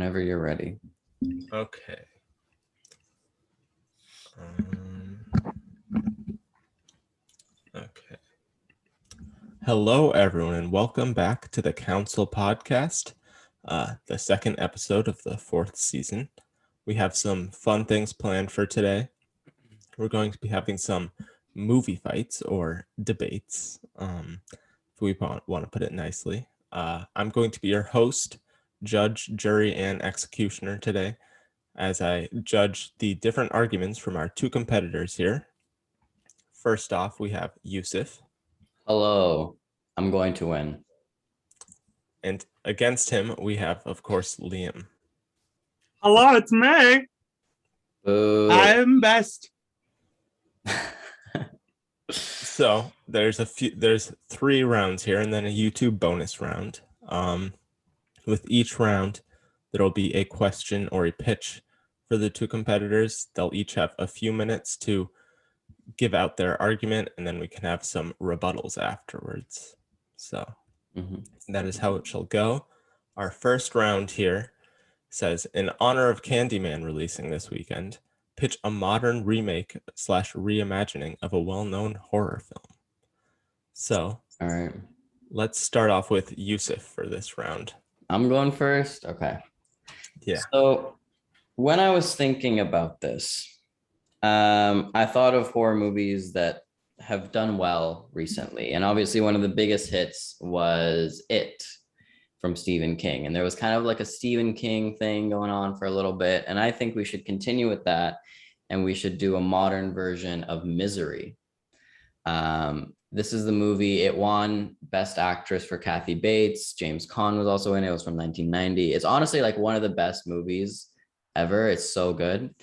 Whenever you're ready. Okay. Okay. Hello, everyone, and welcome back to the Council Podcast, the second episode of the fourth season. We have some fun things planned for today. We're going to be having some movie fights or debates, if we want to put it nicely. I'm going to be your host, judge, jury, and executioner today, as I judge the different arguments from our two competitors here. First off, we have Yousef. Hello, I'm going to win. And against him, we have, of course, Liam. Hello, it's me. Boo. I'm best. So there's three rounds here, and then a YouTube bonus round. With each round, there'll be a question or a pitch for the two competitors. They'll each have a few minutes to give out their argument, and then we can have some rebuttals afterwards. So that is how it shall go. Our first round here says, in honor of Candyman releasing this weekend, pitch a modern remake / reimagining of a well-known horror film. So, all right, let's start off with Yousef for this round. I'm going first. Okay. Yeah. So when I was thinking about this, I thought of horror movies that have done well recently. And obviously one of the biggest hits was It from Stephen King. And there was kind of like a Stephen King thing going on for a little bit. And I think we should continue with that. And we should do a modern version of Misery. This is the movie. It won Best Actress for Kathy Bates. James Caan was also in it. It was from 1990. It's honestly like one of the best movies ever. It's so good.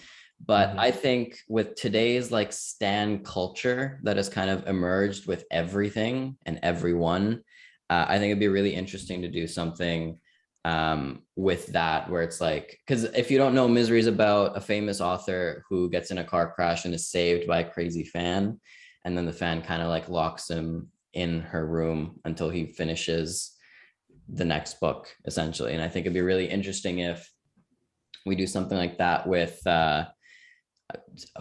But I think with today's like stan culture that has kind of emerged with everything and everyone, I think it'd be really interesting to do something with that, where it's like, because if you don't know, Misery is about a famous author who gets in a car crash and is saved by a crazy fan. And then the fan kind of like locks him in her room until he finishes the next book, essentially. And I think it'd be really interesting if we do something like that with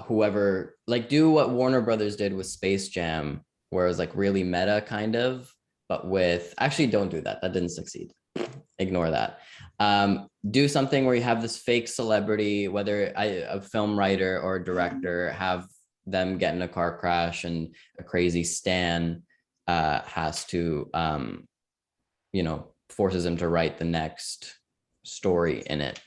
whoever, like do what Warner Brothers did with Space Jam, where it was like really meta kind of, but with, actually don't do that. That didn't succeed. Ignore that. Do something where you have this fake celebrity, whether a film writer or a director, have them get in a car crash and a crazy stan has to, forces him to write the next story in it.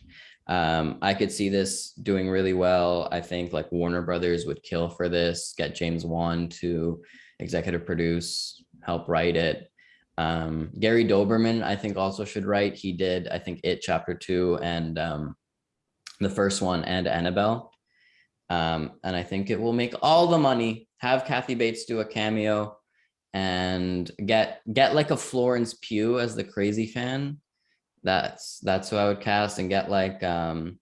I could see this doing really well. I think like Warner Brothers would kill for this, get James Wan to executive produce, help write it. Gary Doberman, I think also should write. He did, I think, It Chapter 2 and the first one and Annabelle. And I think it will make all the money. Have Kathy Bates do a cameo and get like a Florence Pugh as the crazy fan. That's who I would cast, and get like who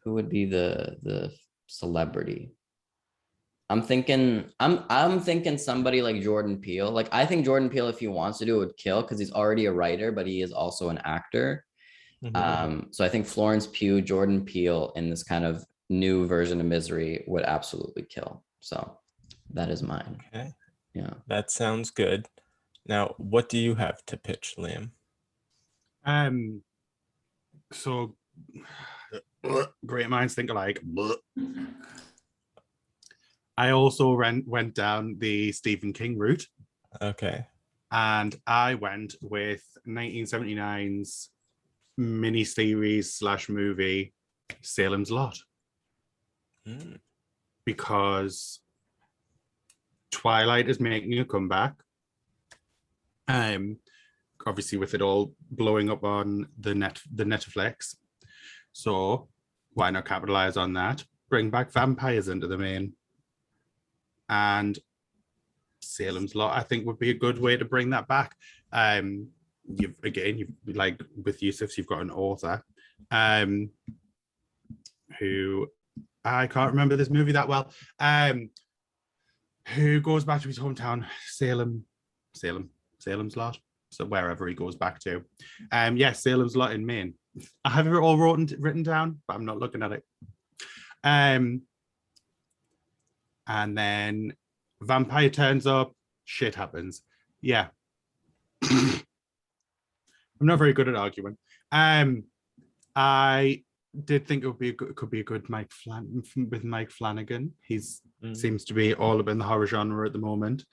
would be the celebrity? I'm thinking somebody like Jordan Peele. Like I think Jordan Peele, if he wants to do it, would kill because he's already a writer, but he is also an actor. So I think Florence Pugh, Jordan Peele in this kind of new version of Misery would absolutely kill. So that is mine. Okay. Yeah. That sounds good. Now, what do you have to pitch, Liam? So great minds think alike. I also went down the Stephen King route. Okay. And I went with 1979's miniseries / movie Salem's Lot. Because Twilight is making a comeback. Obviously with it all blowing up on the Netflix. So why not capitalize on that? Bring back vampires into the main. And Salem's Lot, I think, would be a good way to bring that back. You've like with Yousef, you've got an author who I can't remember this movie that well, who goes back to his hometown, Salem's Lot. So wherever he goes back to. Salem's Lot in Maine. I have it all written down, but I'm not looking at it. And then vampire turns up, shit happens. Yeah. I'm not very good at arguing. I did think it could be a good Mike Flanagan. He's seems to be all up in the horror genre at the moment.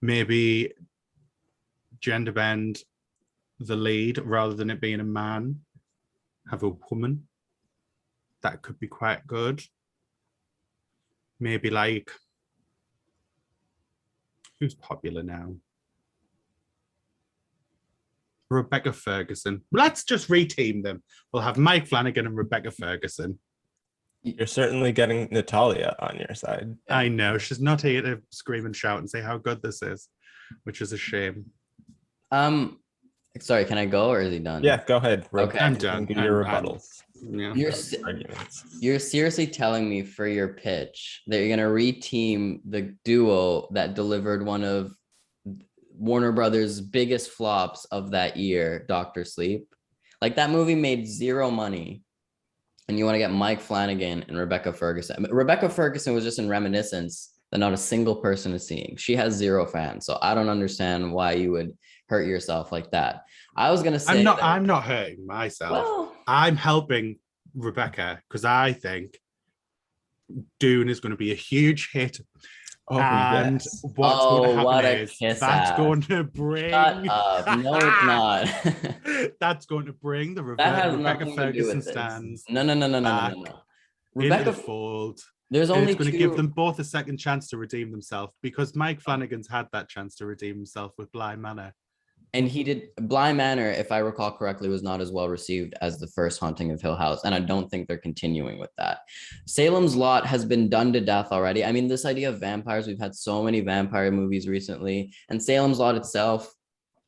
Maybe gender bend the lead rather than it being a man. Have a woman. That could be quite good. Maybe like, who's popular now? Rebecca Ferguson. Let's just reteam them. We'll have Mike Flanagan and Rebecca Ferguson. You're certainly getting Natalia on your side. I know. She's not here to scream and shout and say how good this is, which is a shame. Sorry, can I go or is he done? Yeah, go ahead. Okay. I'm done. Give your rebuttals. Yeah. You're seriously telling me for your pitch that you're gonna reteam the duo that delivered one of Warner Brothers' biggest flops of that year, Dr. Sleep? Like, that movie made zero money, and you want to get Mike Flanagan and Rebecca Ferguson. Rebecca Ferguson was just in Reminiscence that not a single person is seeing. She has 0 fans, so I don't understand why you would hurt yourself like that. I was gonna say I'm not hurting myself. Well, I'm helping Rebecca because I think Dune is going to be a huge hit. Oh, And yes. what's going to happen what a is kiss that's ass. going to bring. Shut up. No, it's not. That's going to bring the That has Rebecca nothing to do Ferguson with this. stands No. back into Rebecca, the fold. there's And only it's going to two. give them both a second chance to redeem themselves because Mike Flanagan's had that chance to redeem himself with Bly Manor. And he did. Bly Manor, if I recall correctly, was not as well received as the first Haunting of Hill House, and I don't think they're continuing with that. Salem's Lot has been done to death already. I mean, this idea of vampires, we've had so many vampire movies recently, and Salem's Lot itself,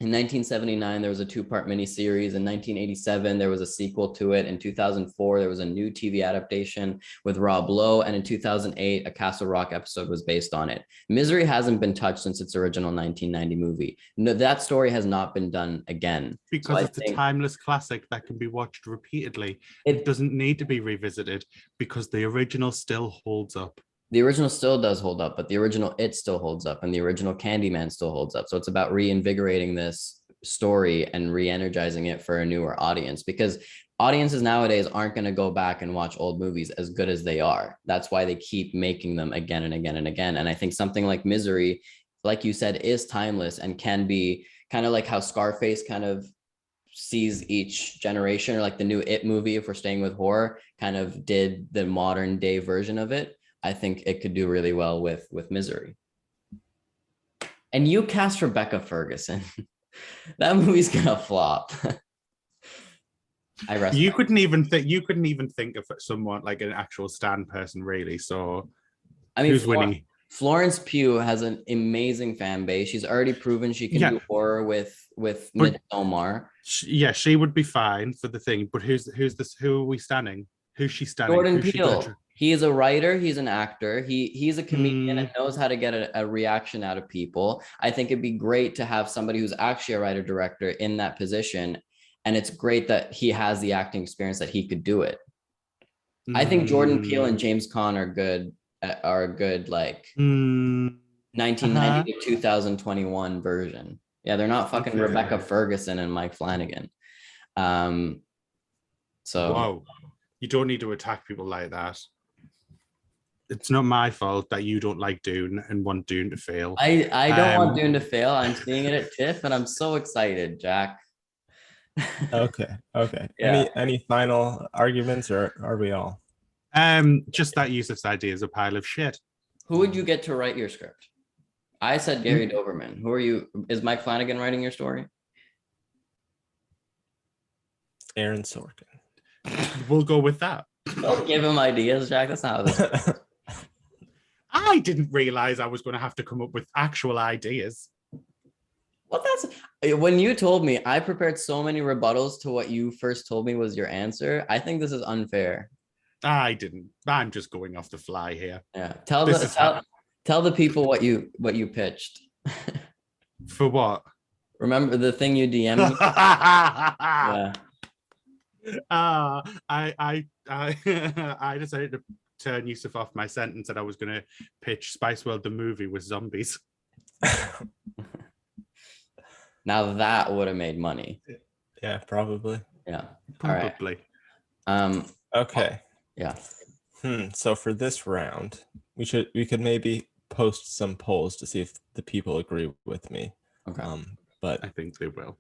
in 1979, there was a 2-part miniseries. In 1987, there was a sequel to it. In 2004, there was a new TV adaptation with Rob Lowe. And in 2008, a Castle Rock episode was based on it. Misery hasn't been touched since its original 1990 movie. No, that story has not been done again. Because So it's a timeless classic that can be watched repeatedly. It doesn't need to be revisited because the original still holds up. The original still does hold up, but the original It still holds up, and the original Candyman still holds up. So it's about reinvigorating this story and re-energizing it for a newer audience, because audiences nowadays aren't going to go back and watch old movies as good as they are. That's why they keep making them again and again and again. And I think something like Misery, like you said, is timeless and can be kind of like how Scarface kind of sees each generation, or like the new It movie, if we're staying with horror, kind of did the modern day version of it. I think it could do really well with Misery. And you cast Rebecca Ferguson. That movie's gonna flop. I rest. You couldn't even think of someone like an actual Stan person, really. So I mean, who's winning? Florence Pugh has an amazing fan base. She's already proven she can do horror with Midsommar. She would be fine for the thing. But who's this? Who are we standing? Who's she standing? Jordan Peele. He is a writer. He's an actor. He's a comedian and knows how to get a reaction out of people. I think it'd be great to have somebody who's actually a writer director in that position. And it's great that he has the acting experience that he could do it. I think Jordan Peele and James Caan are a good like 1990 to 2021 version. Yeah, they're not fucking Rebecca Ferguson and Mike Flanagan. So whoa, you don't need to attack people like that. It's not my fault that you don't like Dune and want Dune to fail. I don't want Dune to fail. I'm seeing it at TIFF and I'm so excited, Jack. Okay. Yeah. Any final arguments, or are we all? Just that Yousef's idea is a pile of shit. Who would you get to write your script? I said Gary Doberman. Who are you? Is Mike Flanagan writing your story? Aaron Sorkin. We'll go with that. Don't give him ideas, Jack. That's not how this works. I didn't realize I was going to have to come up with actual ideas. Well, that's when you told me. I prepared so many rebuttals to what you first told me was your answer. I think this is unfair. I didn't. I'm just going off the fly here. Yeah. Tell the people what you pitched. For what? Remember the thing you DM'd me? Yeah. I decided to turn Yousef off my sentence that I was going to pitch Spice World the movie with zombies. Now that would have made money. Yeah, probably. Yeah. All right. Probably. Okay. Yeah. So for this round, we could maybe post some polls to see if the people agree with me. Okay. But I think they will.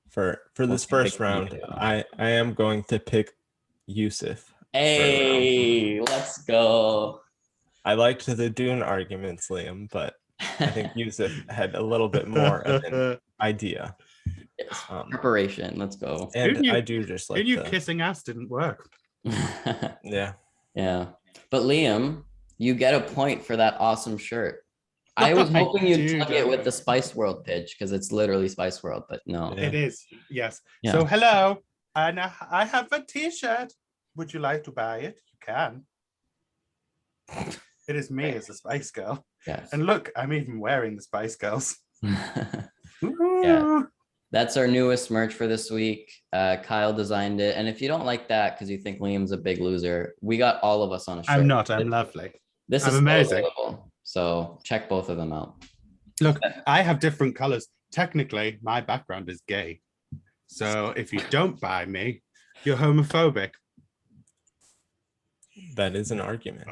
For this first round, I am going to pick Yousef. Hey, let's go. I liked the Dune arguments, Liam, but I think Yousef had a little bit more of an idea. Yes. Preparation. Let's go. And I do just like kissing ass didn't work. Yeah. Yeah. But Liam, you get a point for that awesome shirt. I was hoping you'd plug it with the Spice World pitch because it's literally Spice World, but no. It is, yes. Yeah. So hello, and I have a t-shirt. Would you like to buy it? You can. It is me as a Spice Girl. Yes. And look, I'm even wearing the Spice Girls. Yeah. That's our newest merch for this week. Kyle designed it. And if you don't like that because you think Liam's a big loser, we got all of us on a shirt. I'm not. I'm lovely. This is amazing. So check both of them out. Look, I have different colors. Technically, my background is gay. So if you don't buy me, you're homophobic. That is an argument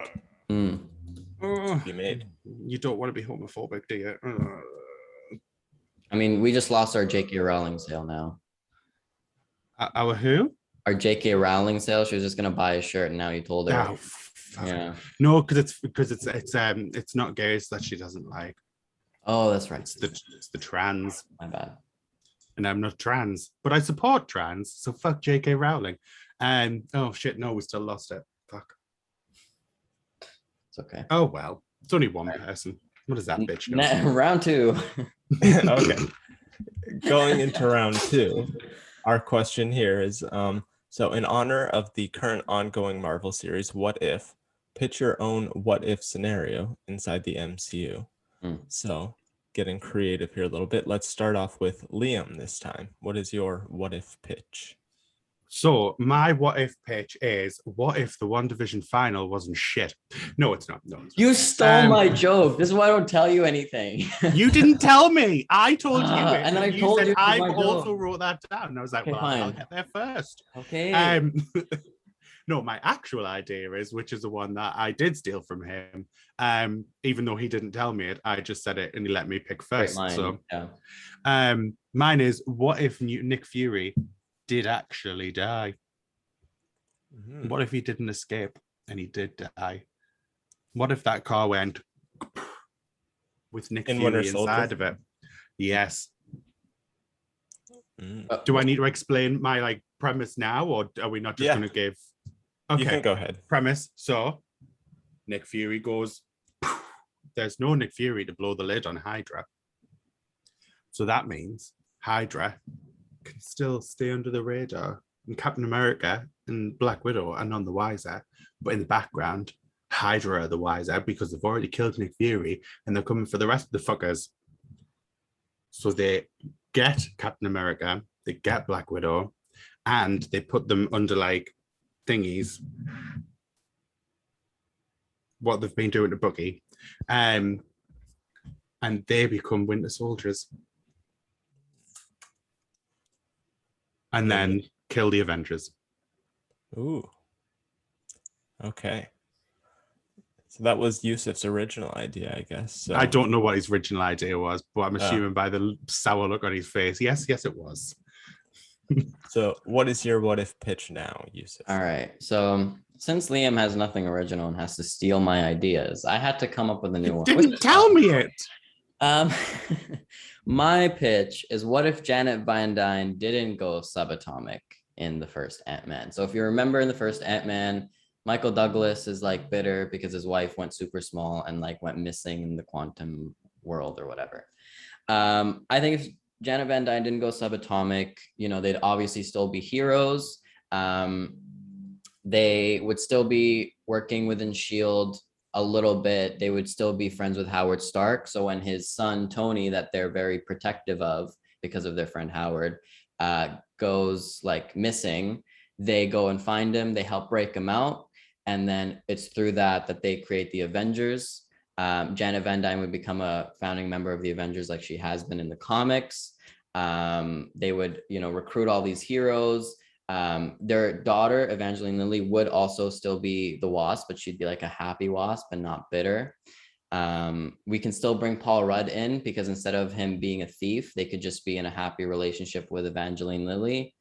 to be made. You don't want to be homophobic, do you? I mean, we just lost our J.K. Rowling sale now. Our who? Our J.K. Rowling sale. She was just gonna buy a shirt, and now you told her. Oh, yeah. No, because it's not gays that she doesn't like. Oh, that's right. It's the trans. My bad. And I'm not trans, but I support trans. So fuck J.K. Rowling. Oh shit! No, we still lost it. Fuck. It's okay. Oh well, it's only one person. What is that bitch? Know? Round two. Okay. Going into round two, our question here is so in honor of the current ongoing Marvel series, What If? Pitch your own what if scenario inside the MCU. So getting creative here a little bit. Let's start off with Liam this time. What is your what if pitch? So my what if pitch is, what if the WandaVision final wasn't shit? No, it's not. No, it's you stole my joke. This is why I don't tell you anything. You didn't tell me. I told you it. And then I told you I also wrote that down. And I was like, well, I'll get there first. Okay. No, my actual idea is, which is the one that I did steal from him. Even though he didn't tell me it, I just said it and he let me pick first. So yeah. Mine is, what if Nick Fury did actually die? What if he didn't escape and he did die? What if that car went with Nick Fury inside of it? Yes. Do I need to explain my premise now, or are we not just going to give? Okay, you can go ahead. Premise. So Nick Fury goes. There's no Nick Fury to blow the lid on Hydra. So that means Hydra can still stay under the radar, and Captain America and Black Widow are none the wiser. But in the background, Hydra are the wiser because they've already killed Nick Fury and they're coming for the rest of the fuckers. So they get Captain America, they get Black Widow, and they put them under thingies. What they've been doing to Bucky. And they become Winter Soldiers. And then kill the Avengers. Ooh. Okay. So that was Yousef's original idea, I guess. So. I don't know what his original idea was, but I'm assuming by the sour look on his face. Yes, it was. So what is your what if pitch now, Yousef? All right. So since Liam has nothing original and has to steal my ideas, I had to come up with a new one. Didn't tell me it. My pitch is, what if Janet Van Dyne didn't go subatomic in the first Ant-Man? So if you remember in the first Ant-Man, Michael Douglas is bitter because his wife went super small and went missing in the quantum world or whatever. I think if Janet Van Dyne didn't go subatomic, they'd obviously still be heroes. They would still be working within S.H.I.E.L.D. a little bit, they would still be friends with Howard Stark. So when his son Tony, that they're very protective of because of their friend Howard, goes like missing, they go and find him, they help break him out, and then it's through that they create the Avengers. Janet Van Dyne would become a founding member of the Avengers like she has been in the comics. They would, recruit all these heroes. Their daughter, Evangeline Lilly, would also still be the Wasp, but she'd be like a happy Wasp and not bitter. We can still bring Paul Rudd in because instead of him being a thief, they could just be in a happy relationship with Evangeline Lilly.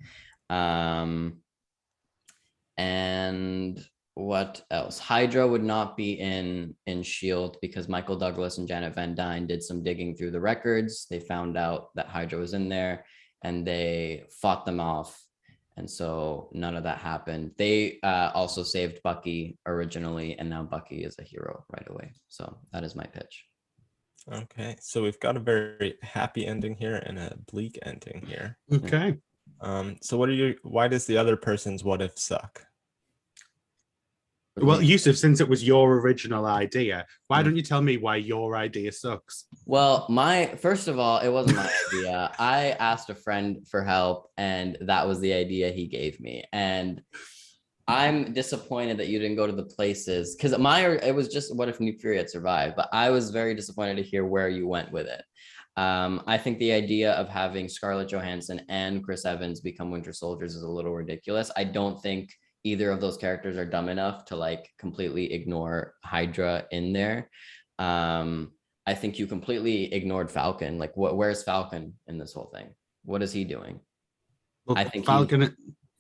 And what else? Hydra would not be in S.H.I.E.L.D. because Michael Douglas and Janet Van Dyne did some digging through the records. They found out that Hydra was in there and they fought them off. And so none of that happened. They also saved Bucky originally, and now Bucky is a hero right away. So that is my pitch. Okay, so we've got a very happy ending here and a bleak ending here. Okay. So why does the other person's what if suck? Well, Yousef, since it was your original idea, why don't you tell me why your idea sucks? Well, first of all, it wasn't my idea. I asked a friend for help, and that was the idea he gave me. And I'm disappointed that you didn't go to the places, because it was just what if Nick Fury had survived, but I was very disappointed to hear where you went with it. I think the idea of having Scarlett Johansson and Chris Evans become Winter Soldiers is a little ridiculous. I don't think either of those characters are dumb enough to like completely ignore Hydra in there. I think you completely ignored Falcon. Like, where's Falcon in this whole thing? What is he doing? Well, I think Falcon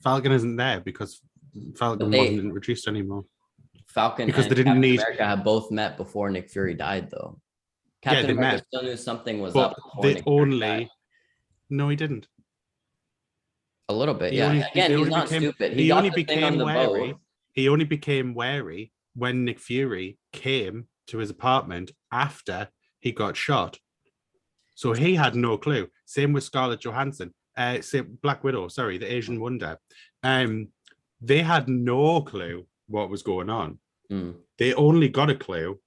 isn't there because Falcon wasn't introduced anymore. Falcon because and they didn't Captain need. America have both met before Nick Fury died, though. Captain America still knew something was up. They only. No, he didn't. A little bit, yeah. Again, he's not stupid. He only became wary. He only became wary when Nick Fury came to his apartment after he got shot. So he had no clue. Same with Scarlett Johansson. Black Widow, sorry, the Asian Wonder. They had no clue what was going on. They only got a clue,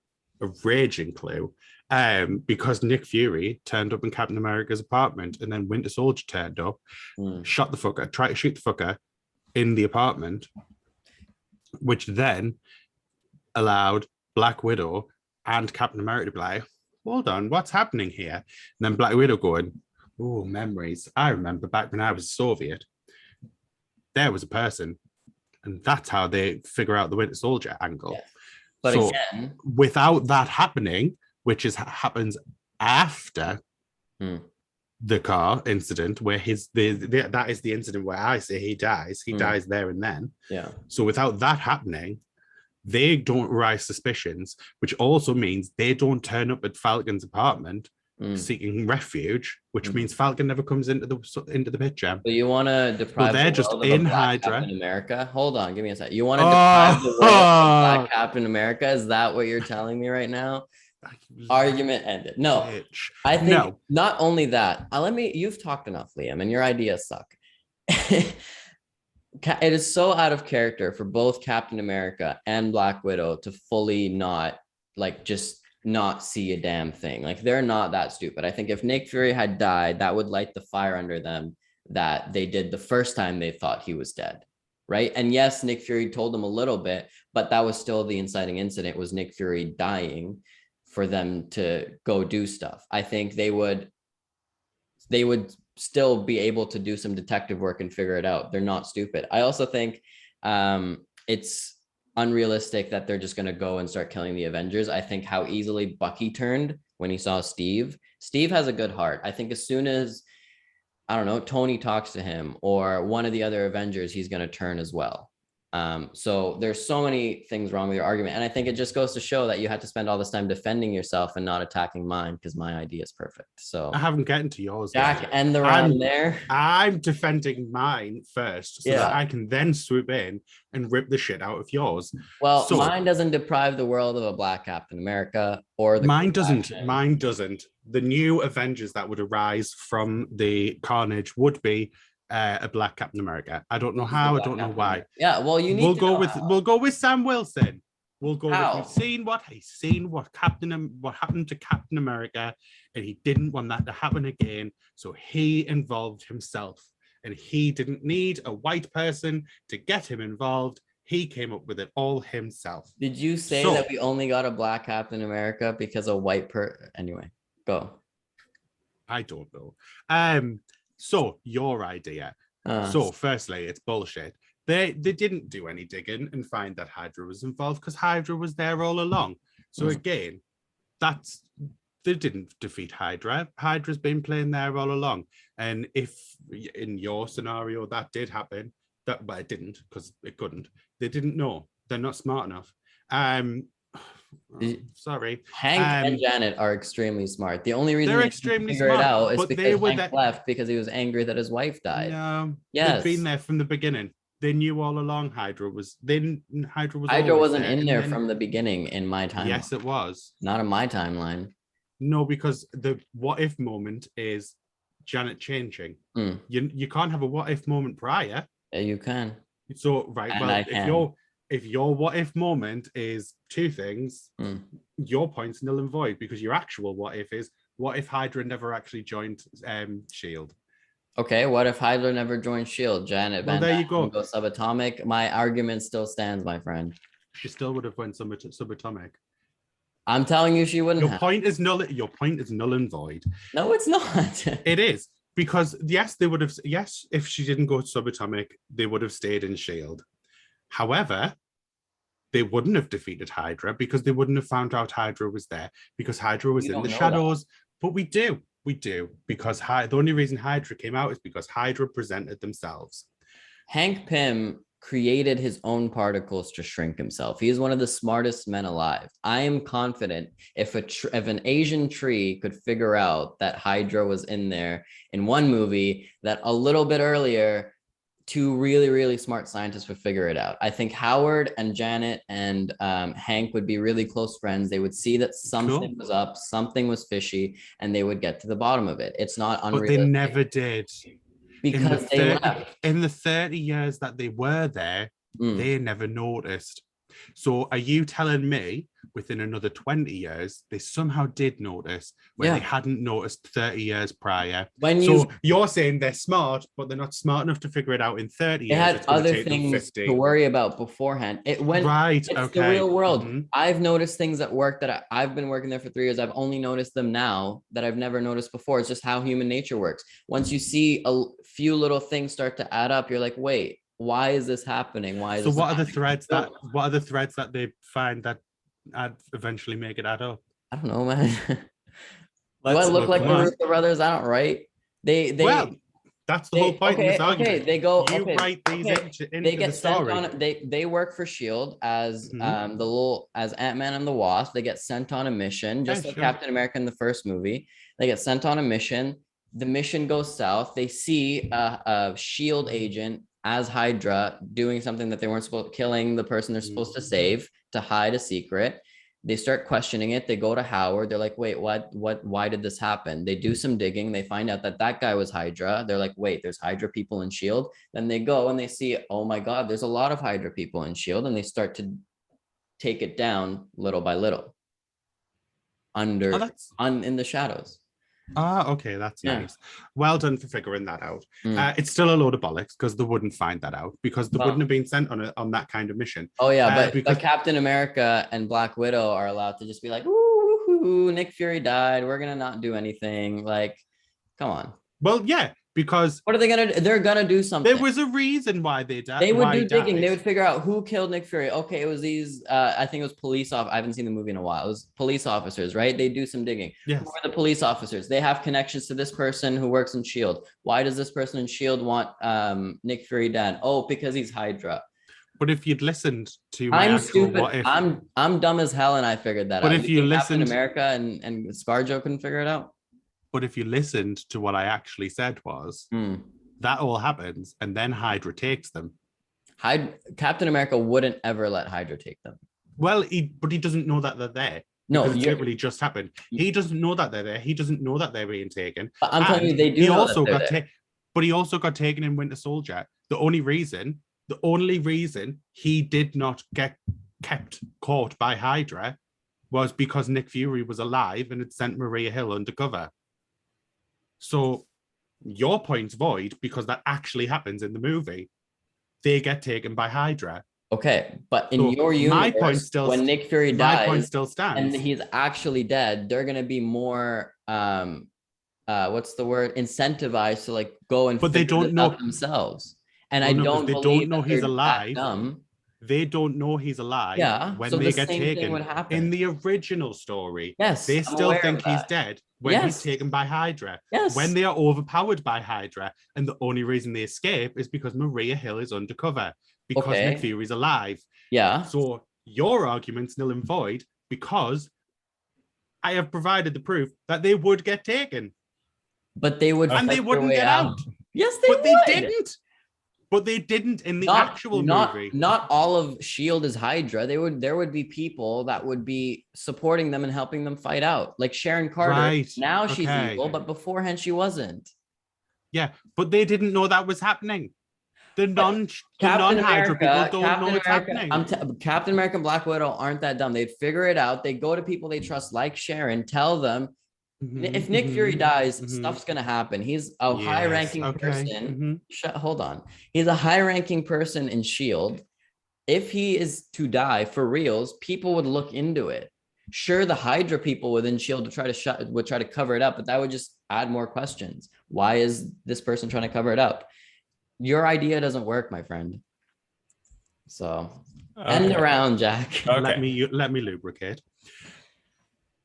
a raging clue, because Nick Fury turned up in Captain America's apartment, and then Winter Soldier turned up, shot the fucker, tried to shoot the fucker in the apartment, which then allowed Black Widow and Captain America to be like, hold on, what's happening here? And then Black Widow going, oh, memories. I remember back when I was Soviet, there was a person, and that's how they figure out the Winter Soldier angle. Yes. But so again, without that happening, which happens after the car incident, where that is the incident where I say he dies. He dies there and then. Yeah. So without that happening, they don't raise suspicions, which also means they don't turn up at Falcon's apartment seeking refuge, which means Falcon never comes into the picture. So you want to deprive they're the just world of in a Black Hydra. Captain America? Hold on, give me a sec. You want to deprive the world of Black Captain America? Is that what you're telling me right now? Argument ended. No, Bitch. I think not only that. You've talked enough, Liam, and your ideas suck. It is so out of character for both Captain America and Black Widow to fully not see a damn thing. Like, they're not that stupid. I think if Nick Fury had died, that would light the fire under them that they did the first time they thought he was dead, right? And yes, Nick Fury told them a little bit, but that was still the inciting incident, was Nick Fury dying for them to go do stuff. I think they would still be able to do some detective work and figure it out. They're not stupid. I also think it's unrealistic that they're just going to go and start killing the Avengers. I think how easily Bucky turned when he saw Steve has a good heart. I think as soon as, I don't know, Tony talks to him or one of the other Avengers, he's going to turn as well. So there's so many things wrong with your argument. And I think it just goes to show that you had to spend all this time defending yourself and not attacking mine, because my idea is perfect. So I haven't gotten to yours. Jack, end the round there. I'm defending mine first so that I can then swoop in and rip the shit out of yours. Well, mine doesn't deprive the world of a Black Captain America or the mine doesn't. The new Avengers that would arise from the carnage would be a Black Captain America. I don't know how. I don't know why. Yeah, well, we'll go with Sam Wilson. We'll go How? with he's seen what happened to Captain America, and he didn't want that to happen again. So he involved himself, and he didn't need a white person to get him involved. He came up with it all himself. Did you say that we only got a black Captain America because a white anyway, go. I don't know. So your idea. So firstly, it's bullshit. They didn't do any digging and find that Hydra was involved because Hydra was there all along. So again, they didn't defeat Hydra. Hydra's been playing there all along. And if in your scenario that did happen, but it didn't because it couldn't. They didn't know. They're not smart enough. Sorry. Hank and Janet are extremely smart. The only reason they're they extremely figure smart, it out is but because Hank left because he was angry that his wife died. No, yes, they've been there from the beginning. They knew all along Hydra wasn't in there from the beginning in my timeline. Yes, it was. Not in my timeline. No, because the what if moment is Janet changing. You can't have a what if moment prior. Yeah, you can. So right, and well, if your what if moment is two things, your point's null and void because your actual what if is what if Hydra never actually joined Shield. Okay, what if Hydra never joined Shield? Janet Van there you go. Subatomic. My argument still stands, my friend. She still would have went subatomic. I'm telling you, she wouldn't. Your point is null and void. No, it's not. It is because yes, they would have. Yes, if she didn't go subatomic, they would have stayed in Shield. However, they wouldn't have defeated Hydra because they wouldn't have found out Hydra was there because Hydra was in the shadows. But we do because the only reason Hydra came out is because Hydra presented themselves. Hank Pym created his own particles to shrink himself. He is one of the smartest men alive. I am confident if an Asian tree could figure out that Hydra was in there in one movie, that a little bit earlier, two really, really smart scientists would figure it out. I think Howard and Janet and Hank would be really close friends. They would see that something was up, something was fishy, and they would get to the bottom of it. It's not unrealistic. But they never did. Because they left. In the 30 years that they were there, they never noticed. So are you telling me within another 20 years, they somehow did notice when they hadn't noticed 30 years prior? You're saying they're smart, but they're not smart enough to figure it out in 30 years. They had other things to worry about beforehand. It's the real world. I've noticed things that work that I've been working there for 3 years. I've only noticed them now that I've never noticed before. It's just how human nature works. Once you see a few little things start to add up, you're like, wait, why is this happening? What are the threads that they find that eventually make it add up? I don't know, man. Do I look like the Russo brothers? I don't write. Well, that's the whole point of this argument. Okay, they go. Write these into they get the story. Sent on. They work for Shield as as Ant-Man and the Wasp. They get sent on a mission, just like Captain America in the first movie. They get sent on a mission. The mission goes south. They see a Shield agent as Hydra doing something that they weren't supposed to, killing the person they're supposed to save to hide a secret. They start questioning it. They go to Howard. They're like, wait, why did this happen? They do some digging. They find out that guy was Hydra. They're like, wait, there's Hydra people in Shield. Then they go and they see, oh my God, there's a lot of Hydra people in Shield. And they start to take it down little by little in the shadows. Okay, that's nice. Well done for figuring that out. It's still a load of bollocks because they wouldn't find that out because they wouldn't have been sent on that kind of mission. Oh yeah, but Captain America and Black Widow are allowed to just be like, ooh, Nick Fury died. We're gonna not do anything. Like, come on. Well, yeah. Because what are they gonna do? They're gonna do something. There was a reason why they died. They would do digging. They would figure out who killed Nick Fury. Okay, it was these. I think it was police I haven't seen the movie in a while. It was police officers, right? They do some digging. Yes. Who are the police officers? They have connections to this person who works in Shield. Why does this person in Shield want Nick Fury dead? Oh, because he's Hydra. But if you'd listened to I'm stupid. I'm dumb as hell, and I figured that out. But if you listened, Captain America and ScarJo couldn't figure it out. But if you listened to what I actually said was. That all happens, and then Hydra takes them. Captain America wouldn't ever let Hydra take them. Well, but he doesn't know that they're there. No, it's literally just happened. He doesn't know that they're there. He doesn't know that they're being taken. But I'm telling you, they do. But he also got taken in Winter Soldier. The only reason he did not get kept caught by Hydra was because Nick Fury was alive and had sent Maria Hill undercover. So your point's void because that actually happens in the movie. They get taken by Hydra. Okay, but in So your my point universe, still when Nick Fury my point dies still and stands. he's actually dead, they're gonna be more what's the word, incentivized to like go and But they figure don't this know. out themselves. And Well, I no, because don't they believe don't know that he's they're that alive. dumb. They don't know he's alive Yeah, when so they the get same thing would taken. happen. In the original story, Yes, they I'm still aware think of he's that. dead when he's Yes. taken by Hydra. Yes. When they are overpowered by Hydra, and the only reason they escape is because Maria Hill is undercover, because Okay. Nick Fury's alive. Yeah. So your argument's null and void because I have provided the proof that they would get taken. But they would And fight they their wouldn't way get out. Yes, they But they would. didn't. But they didn't in the actual movie. Not all of Shield is Hydra. There would be people that would be supporting them and helping them fight out. Like Sharon Carter. Right. Now she's Okay. evil, but beforehand she wasn't. Yeah, but they didn't know that was happening. The Captain non-Hydra America, people don't know it's happening. Captain America and Black Widow aren't that dumb. They'd figure it out. They go to people they trust, like Sharon, tell them, if Nick Fury dies, stuff's gonna happen. He's a high-ranking person. Hold on. He's a high-ranking person in Shield. If he is to die for reals, people would look into it. Sure, the Hydra people within Shield would try to cover it up, but that would just add more questions. Why is this person trying to cover it up? Your idea doesn't work, my friend. So end the round, Jack. Okay. Let me lubricate.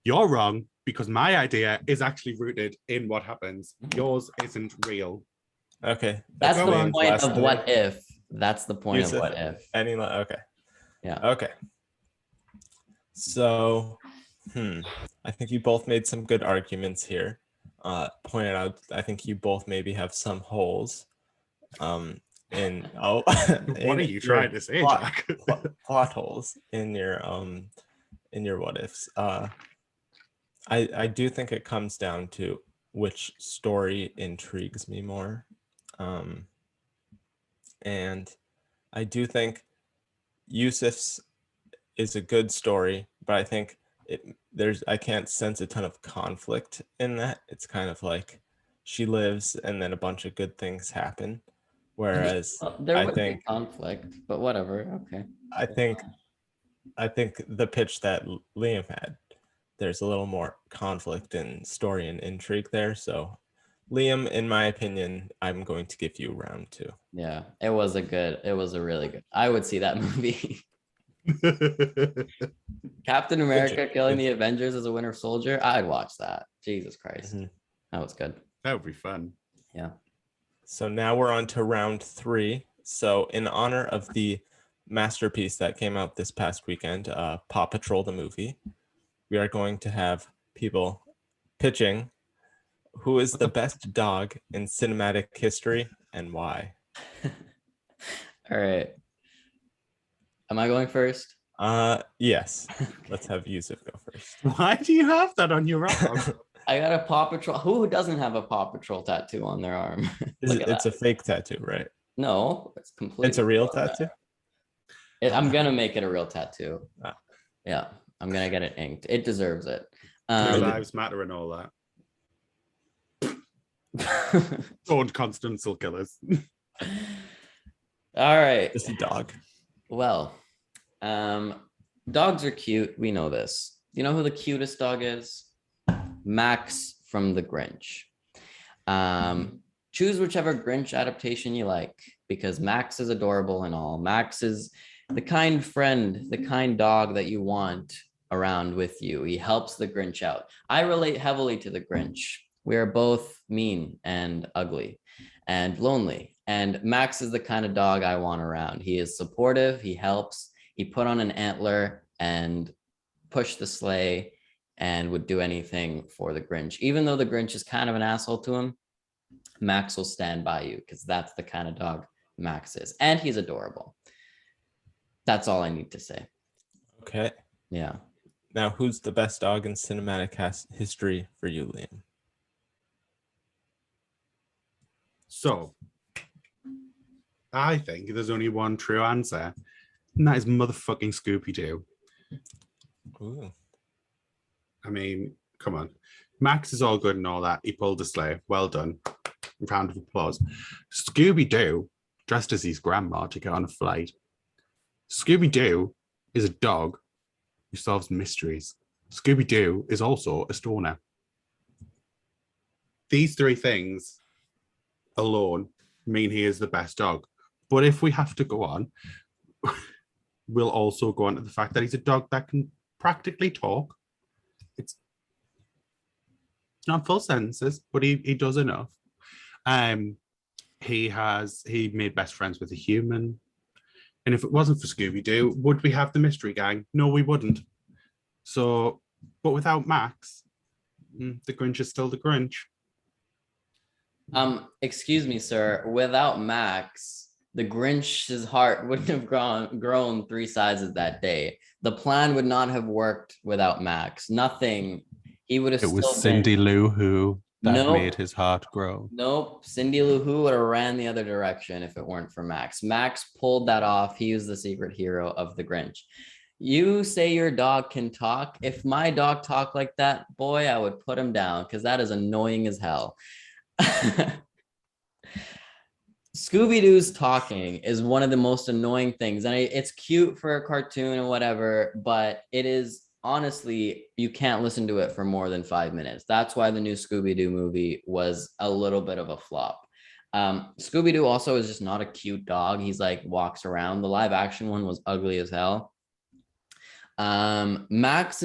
You're wrong because my idea is actually rooted in what happens. Yours isn't real. Okay. That's the point of what if. That's the point Yousef, of what if. Okay. Yeah. Okay. So, I think you both made some good arguments here. Pointed out, I think you both maybe have some holes. What are you trying to say, Jack? plot holes in your what ifs. I do think it comes down to which story intrigues me more. And I do think Yousef's is a good story, but I think I can't sense a ton of conflict in that. It's kind of like she lives and then a bunch of good things happen. Whereas there would be conflict, but whatever. Okay. I think the pitch that Liam had, there's a little more conflict and story and intrigue there. So Liam, in my opinion, I'm going to give you round 2. Yeah, it was a really good. I would see that movie. Captain America killing the Avengers as a Winter Soldier. I'd watch that. Jesus Christ. That was good. That would be fun. Yeah. So now we're on to round 3. So in honor of the masterpiece that came out this past weekend, Paw Patrol the movie, we are going to have people pitching who is the best dog in cinematic history and why. All right. Am I going first? Yes. Let's have Yousef go first. Why do you have that on your arm? I got a Paw Patrol. Who doesn't have a Paw Patrol tattoo on their arm? It's a fake tattoo, right? No, it's completely. It's a real tattoo? I'm going to make it a real tattoo. Ah. Yeah, I'm going to get it inked. It deserves it. Blue lives matter and all that. Don't constant killers. All right. Just a dog. Well, dogs are cute. We know this. You know who the cutest dog is? Max from the Grinch. Choose whichever Grinch adaptation you like, because Max is adorable and all. Max is the kind friend, the kind dog that you want around with you. He helps the Grinch out. I relate heavily to the Grinch. We are both mean and ugly and lonely. And Max is the kind of dog I want around. He is supportive. He helps. He put on an antler and pushed the sleigh and would do anything for the Grinch. Even though the Grinch is kind of an asshole to him, Max will stand by you because that's the kind of dog Max is. And he's adorable. That's all I need to say. Okay. Yeah. Now, who's the best dog in cinematic history for you, Liam? So, I think there's only one true answer. And that is motherfucking Scooby-Doo. Ooh. I mean, come on. Max is all good and all that. He pulled a sleigh. Well done. Round of applause. Scooby-Doo, dressed as his grandma to get on a flight. Scooby-Doo is a dog who solves mysteries. Scooby-Doo is also a stoner. These three things alone mean he is the best dog. But if we have to go on, we'll also go on to the fact that he's a dog that can practically talk. It's not full sentences, but he does enough. He made best friends with a human. And if it wasn't for Scooby-Doo, would we have the mystery gang? No, we wouldn't. So, but without Max, the Grinch is still the Grinch. Excuse me, sir. Without Max, the Grinch's heart wouldn't have grown 3 sizes that day. The plan would not have worked without Max. Nothing. He would have It still was been. Cindy Lou Who that Nope. made his heart grow. Nope. Cindy Lou Who would have ran the other direction if it weren't for Max. Max pulled that off. He was the secret hero of the Grinch. You say your dog can talk. If my dog talked like that, boy, I would put him down because that is annoying as hell. Scooby-Doo's talking is one of the most annoying things, and it's cute for a cartoon and whatever, but it is honestly, you can't listen to it for more than 5 minutes. That's why the new Scooby-Doo movie was a little bit of a flop. Scooby-Doo also is just not a cute dog. He's like walks around. The live action one was ugly as hell. Max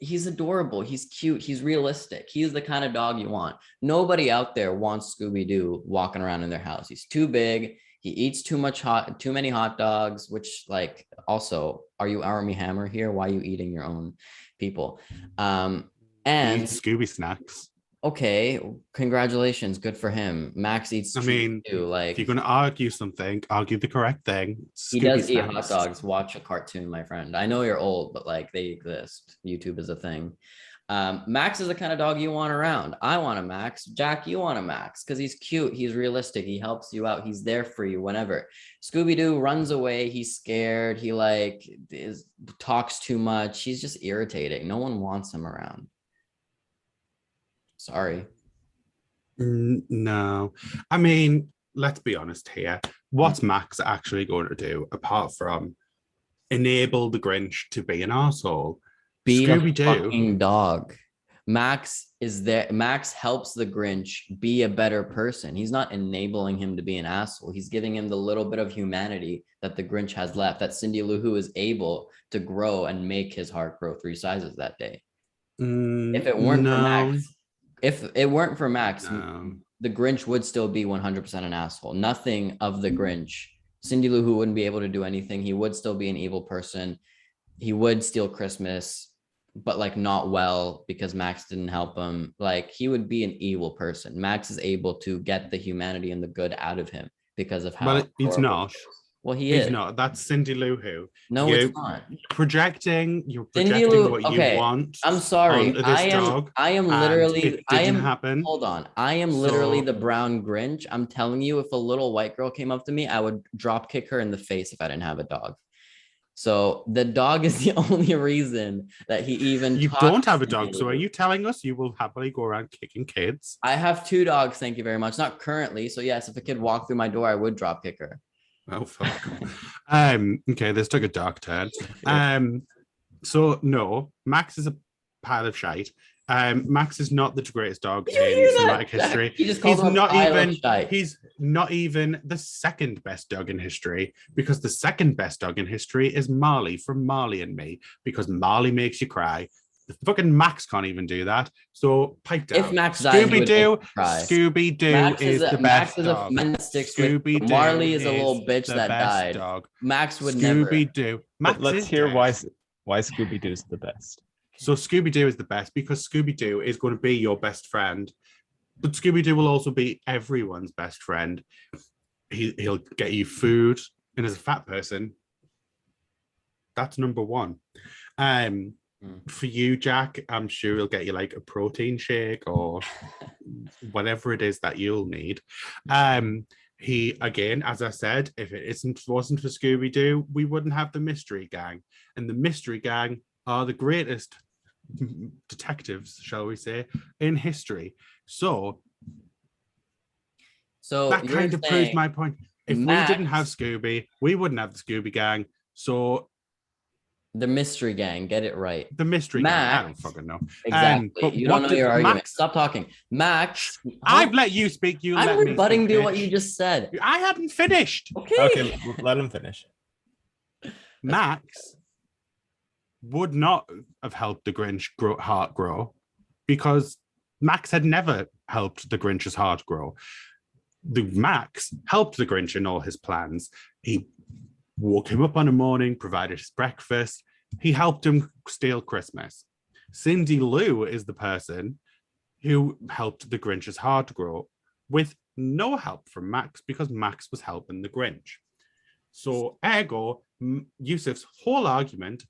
he's adorable. He's cute. He's realistic. He's the kind of dog you want. Nobody out there wants Scooby-Doo walking around in their house. He's too big. He eats too many hot dogs, which like also, are you Army Hammer here? Why are you eating your own people? And Scooby snacks. Okay, congratulations. Good for him. Max eats too. Like, if you're going to argue something, argue the correct thing. He does eat hot dogs. Watch a cartoon, my friend. I know you're old, but like they exist. YouTube is a thing. Max is the kind of dog you want around. I want a Max. Jack, you want a Max because he's cute. He's realistic. He helps you out. He's there for you whenever. Scooby-Doo runs away. He's scared. He talks too much. He's just irritating. No one wants him around. Sorry. No. I mean, let's be honest here. What's Max actually going to do apart from enable the Grinch to be an arsehole? Be a fucking dog. Max is there. Max helps the Grinch be a better person. He's not enabling him to be an asshole. He's giving him the little bit of humanity that the Grinch has left, that Cindy Lou Who is able to grow and make his heart grow 3 sizes that day. If it weren't for Max, the Grinch would still be 100% an asshole. Nothing of the Grinch. Cindy Lou Who wouldn't be able to do anything. He would still be an evil person. He would steal Christmas, but like not well because Max didn't help him. Like he would be an evil person. Max is able to get the humanity and the good out of him because of how. Well, he's not. Well, he's not. That's Cindy Lou Who. No, it's not. You're projecting Cindy Lou, what you want. I'm sorry. I am literally. Happen. Hold on. I am literally the brown Grinch. I'm telling you, if a little white girl came up to me, I would drop kick her in the face if I didn't have a dog. So the dog is the only reason that he even. You don't have a dog, so are you telling us you will happily go around kicking kids? I have 2 dogs. Thank you very much. Not currently. So yes, if a kid walked through my door, I would drop kick her. Oh fuck. Okay, this took a dark turn. So no, Max is a pile of shite. Max is not the greatest dog in cinematic history. He's not even the second best dog in history, because the second best dog in history is Marley from Marley and Me, because Marley makes you cry. The fucking Max can't even do that. So pipe down. If Max dies, Scooby-Doo is the best dog. Scooby-Doo. Marley is a little bitch that died. Dog. Max would Scooby-Doo. never. Let's hear why Scooby-Doo is the best. So Scooby-Doo is the best because Scooby-Doo is going to be your best friend. But Scooby-Doo will also be everyone's best friend. He'll get you food. And as a fat person, that's number one. For you, Jack, I'm sure he'll get you like a protein shake or whatever it is that you'll need. He, again, as I said, if it wasn't for Scooby-Doo, we wouldn't have the Mystery Gang. And the Mystery Gang are the greatest detectives, shall we say, in history. So that you're kind of proves my point. If we didn't have Max, Scooby, we wouldn't have the Scooby Gang. So the mystery gang, get it right. the Mystery Gang, I don't Max, fucking know. exactly. But You what don't know your argument. Max? Stop talking. Max, I've let you speak. You I'm let me rebutting speak, to what bitch. you just said. I hadn't finished. Okay. let him finish. Max would not have helped the Grinch heart grow because Max had never helped the Grinch's heart grow. The Max helped the Grinch in all his plans. He woke him up on a morning, provided his breakfast. He helped him steal Christmas. Cindy Lou is the person who helped the Grinch's heart grow with no help from Max because Max was helping the Grinch. So, ergo, Yousef's whole argument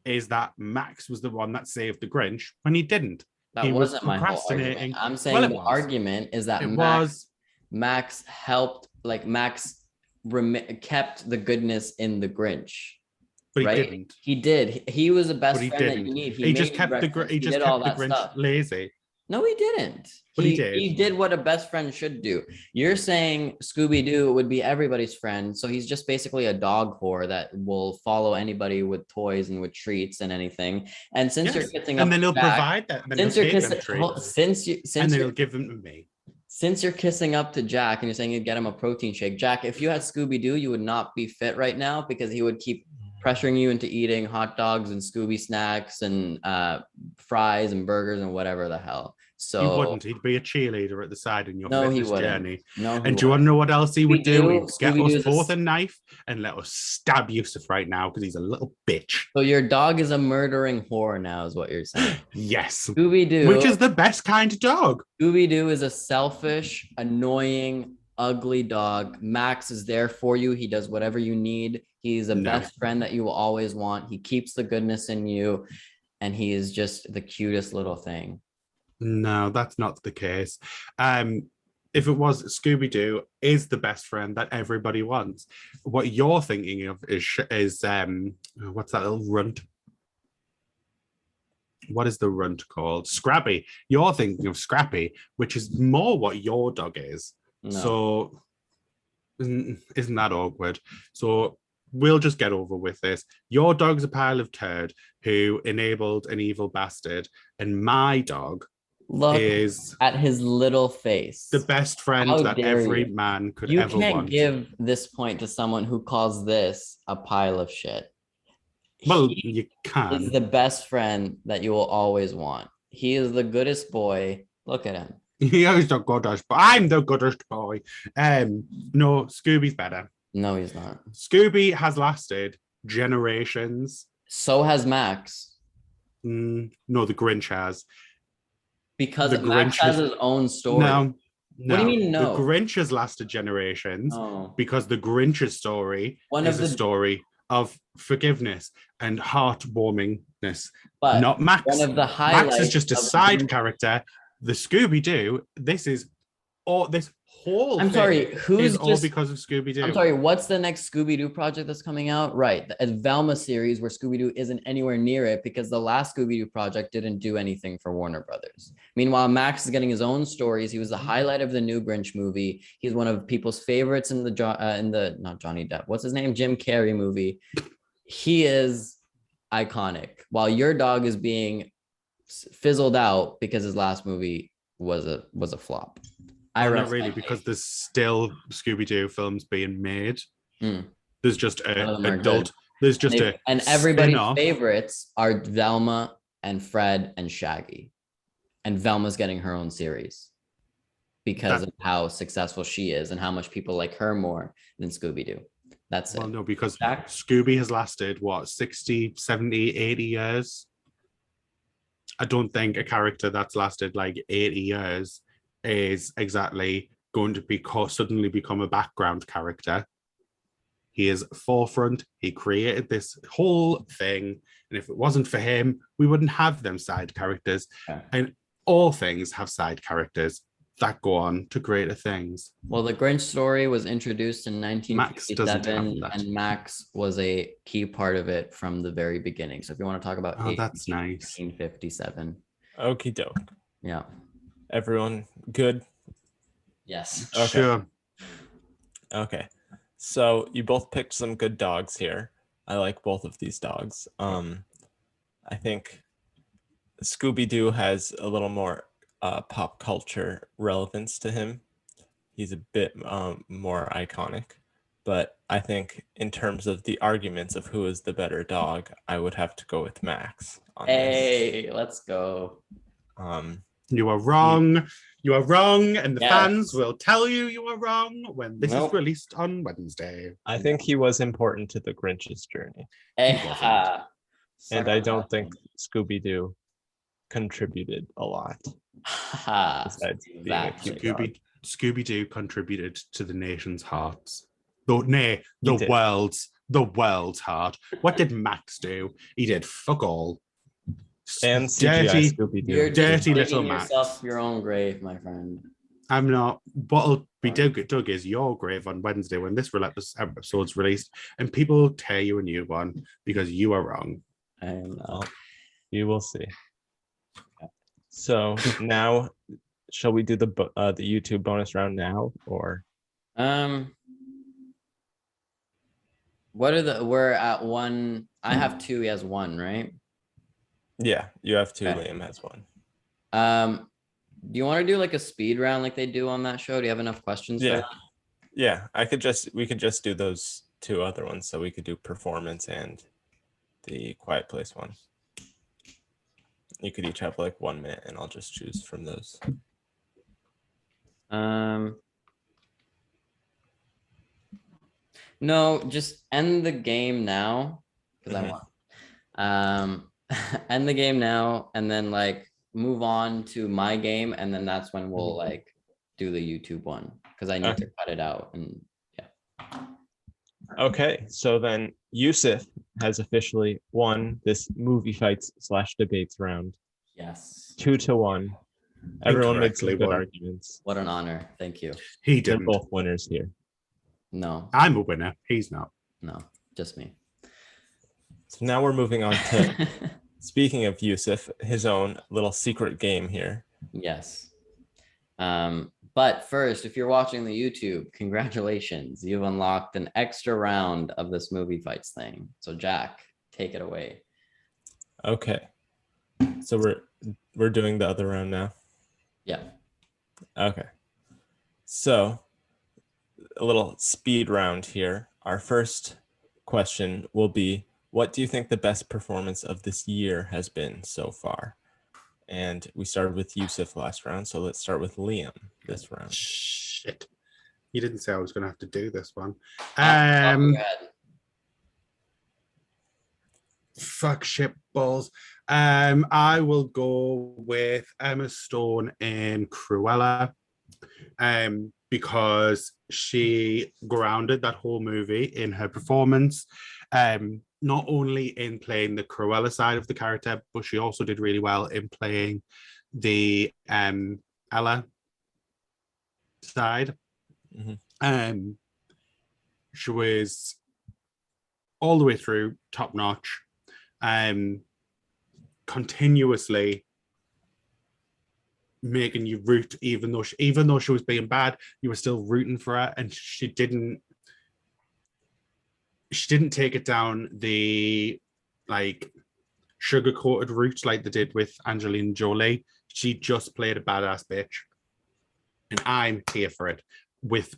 is that Max was the one that saved the Grinch when he didn't. That wasn't my whole argument. I'm saying the argument is that Max helped, like Max kept the goodness in the Grinch. But right? He didn't. He did. He was the best friend that you need. He just kept the Grinch stuff. lazy. No, he didn't. But he did. He did what a best friend should do. You're saying Scooby-Doo would be everybody's friend. So he's just basically a dog whore that will follow anybody with toys and with treats and anything. And since you're kissing up, and then he'll provide that. Since you're kissing, and then he'll give them to me. Since you're kissing up to Jack and you're saying you'd get him a protein shake, Jack, if you had Scooby-Doo, you would not be fit right now because he would keep pressuring you into eating hot dogs and Scooby snacks and fries and burgers and whatever the hell. So he wouldn't. He'd be a cheerleader at the side in your fitness journey. No, and do you want to know what else he would do? He'd get us both a knife and let us stab Yousef right now because he's a little bitch. So your dog is a murdering whore now, is what you're saying? Yes. Scooby-Doo, which is the best kind of dog. Scooby-Doo is a selfish, annoying, ugly dog. Max is there for you. He does whatever you need. He's a best friend that you will always want. He keeps the goodness in you, and he is just the cutest little thing. No, that's not the case. If it was, Scooby-Doo is the best friend that everybody wants. What you're thinking of is what's that little runt? What is the runt called? Scrappy. You're thinking of Scrappy, which is more what your dog is. No. So isn't that awkward? So we'll just get over with this. Your dog's a pile of turd who enabled an evil bastard, and my dog is at his little face, the best friend that every man could ever want. You can't give this point to someone who calls this a pile of shit. Well, you can. He's the best friend that you will always want. He is the goodest boy. Look at him. He is the goodest boy. I'm the goodest boy. No, Scooby's better. No, he's not. Scooby has lasted generations. So has Max. No, the Grinch has. Because Max has his own story. No. What do you mean no? The Grinch has lasted generations because the Grinch's story is a story of forgiveness and heartwarmingness. But not Max. One of the highlights. Max is just a side character. The Scooby-Doo, this whole I'm sorry, all because of Scooby-Doo. I'm sorry, what's the next Scooby-Doo project that's coming out? Right, the Velma series where Scooby-Doo isn't anywhere near it because the last Scooby-Doo project didn't do anything for Warner Brothers. Meanwhile, Max is getting his own stories. He was the highlight of the new Grinch movie. He's one of people's favorites in the not Johnny Depp, what's his name? Jim Carrey movie. He is iconic. While your dog is being fizzled out because his last movie was a flop. Not really, because there's still Scooby-Doo films being made. There's just and everybody's favorites are Velma and Fred and Shaggy, and Velma's getting her own series because of how successful she is and how much people like her more than Scooby-Doo. That's it. Well, no, because Scooby has lasted 60, 70, 80 years. I don't think a character that's lasted like 80 years is exactly going to suddenly become a background character. He is forefront. He created this whole thing. And if it wasn't for him, we wouldn't have them side characters. And all things have side characters. that go on to greater things. Well, the Grinch story was introduced in Max doesn't have 1957, that. and Max was a key part of it from the very beginning. So if you want to talk about Oh, that's nice. 1957, Okie doke. yeah, Everyone good? yes. Okay. Sure. Okay. So you both picked some good dogs here. I like both of these dogs. I think Scooby-Doo has a little more pop culture relevance to him. He's a bit more iconic. But I think in terms of the arguments of who is the better dog, I would have to go with Max on this. Hey, let's go. You are wrong. You are wrong, and the Yes. fans will tell you are wrong when this Nope. is released on Wednesday. I think he was important to the Grinch's journey. Hey, wasn't. ha. Suck And I on don't that think Scooby-Doo contributed a lot. Ha. Besides being a Exactly. cute dog. Scooby-Doo contributed to the nation's hearts. Though, nay, He the did. world's heart. What did Max do? He did fuck all. And CGI dirty. Scooby-Doo. You're Dirty just little digging Max. yourself your own grave, my friend. I'm not. What'll be dug is your grave on Wednesday when this episode's released, and people will tear you a new one because you are wrong. I am not. Well, you will see. So now, shall we do the YouTube bonus round now, or What are the? We're at one. I have two. He has one, right? yeah, you have two. Okay. Liam has one. Do you want to do like a speed round like they do on that show? Do you have enough questions? Yeah, For that? yeah. We could just do those two other ones, so we could do performance and the Quiet Place one. You could each have like 1 minute, and I'll just choose from those. No, just end the game now because I want. End the game now, and then like move on to my game, and then that's when we'll like do the YouTube one because I need to cut it out. And yeah. Okay, so then Yousef has officially won this movie fights / debates round. Yes. 2-1. Everyone made some Incorrectly good won. arguments. What an honor. Thank you. He They're didn't. both winners here. No, I'm a winner. He's not. no, just me. So now we're moving on to, speaking of Yousef, his own little secret game here. Yes. But first, if you're watching the YouTube, congratulations. You've unlocked an extra round of this movie fights thing. So Jack, take it away. Okay. So we're doing the other round now. Yeah. Okay. So a little speed round here. Our first question will be, what do you think the best performance of this year has been so far? And we started with Yousef last round, so let's start with Liam this round. Shit. You didn't say I was going to have to do this one. Go ahead. Fuck shit balls. I will go with Emma Stone in Cruella. Because she grounded that whole movie in her performance, not only in playing the Cruella side of the character, but she also did really well in playing the Ella side. Mm-hmm. She was all the way through top notch, continuously making you root, even though she was being bad, you were still rooting for her, and she didn't take it down the like sugar-coated route like they did with Angelina Jolie. She just played a badass bitch, and I'm here for it.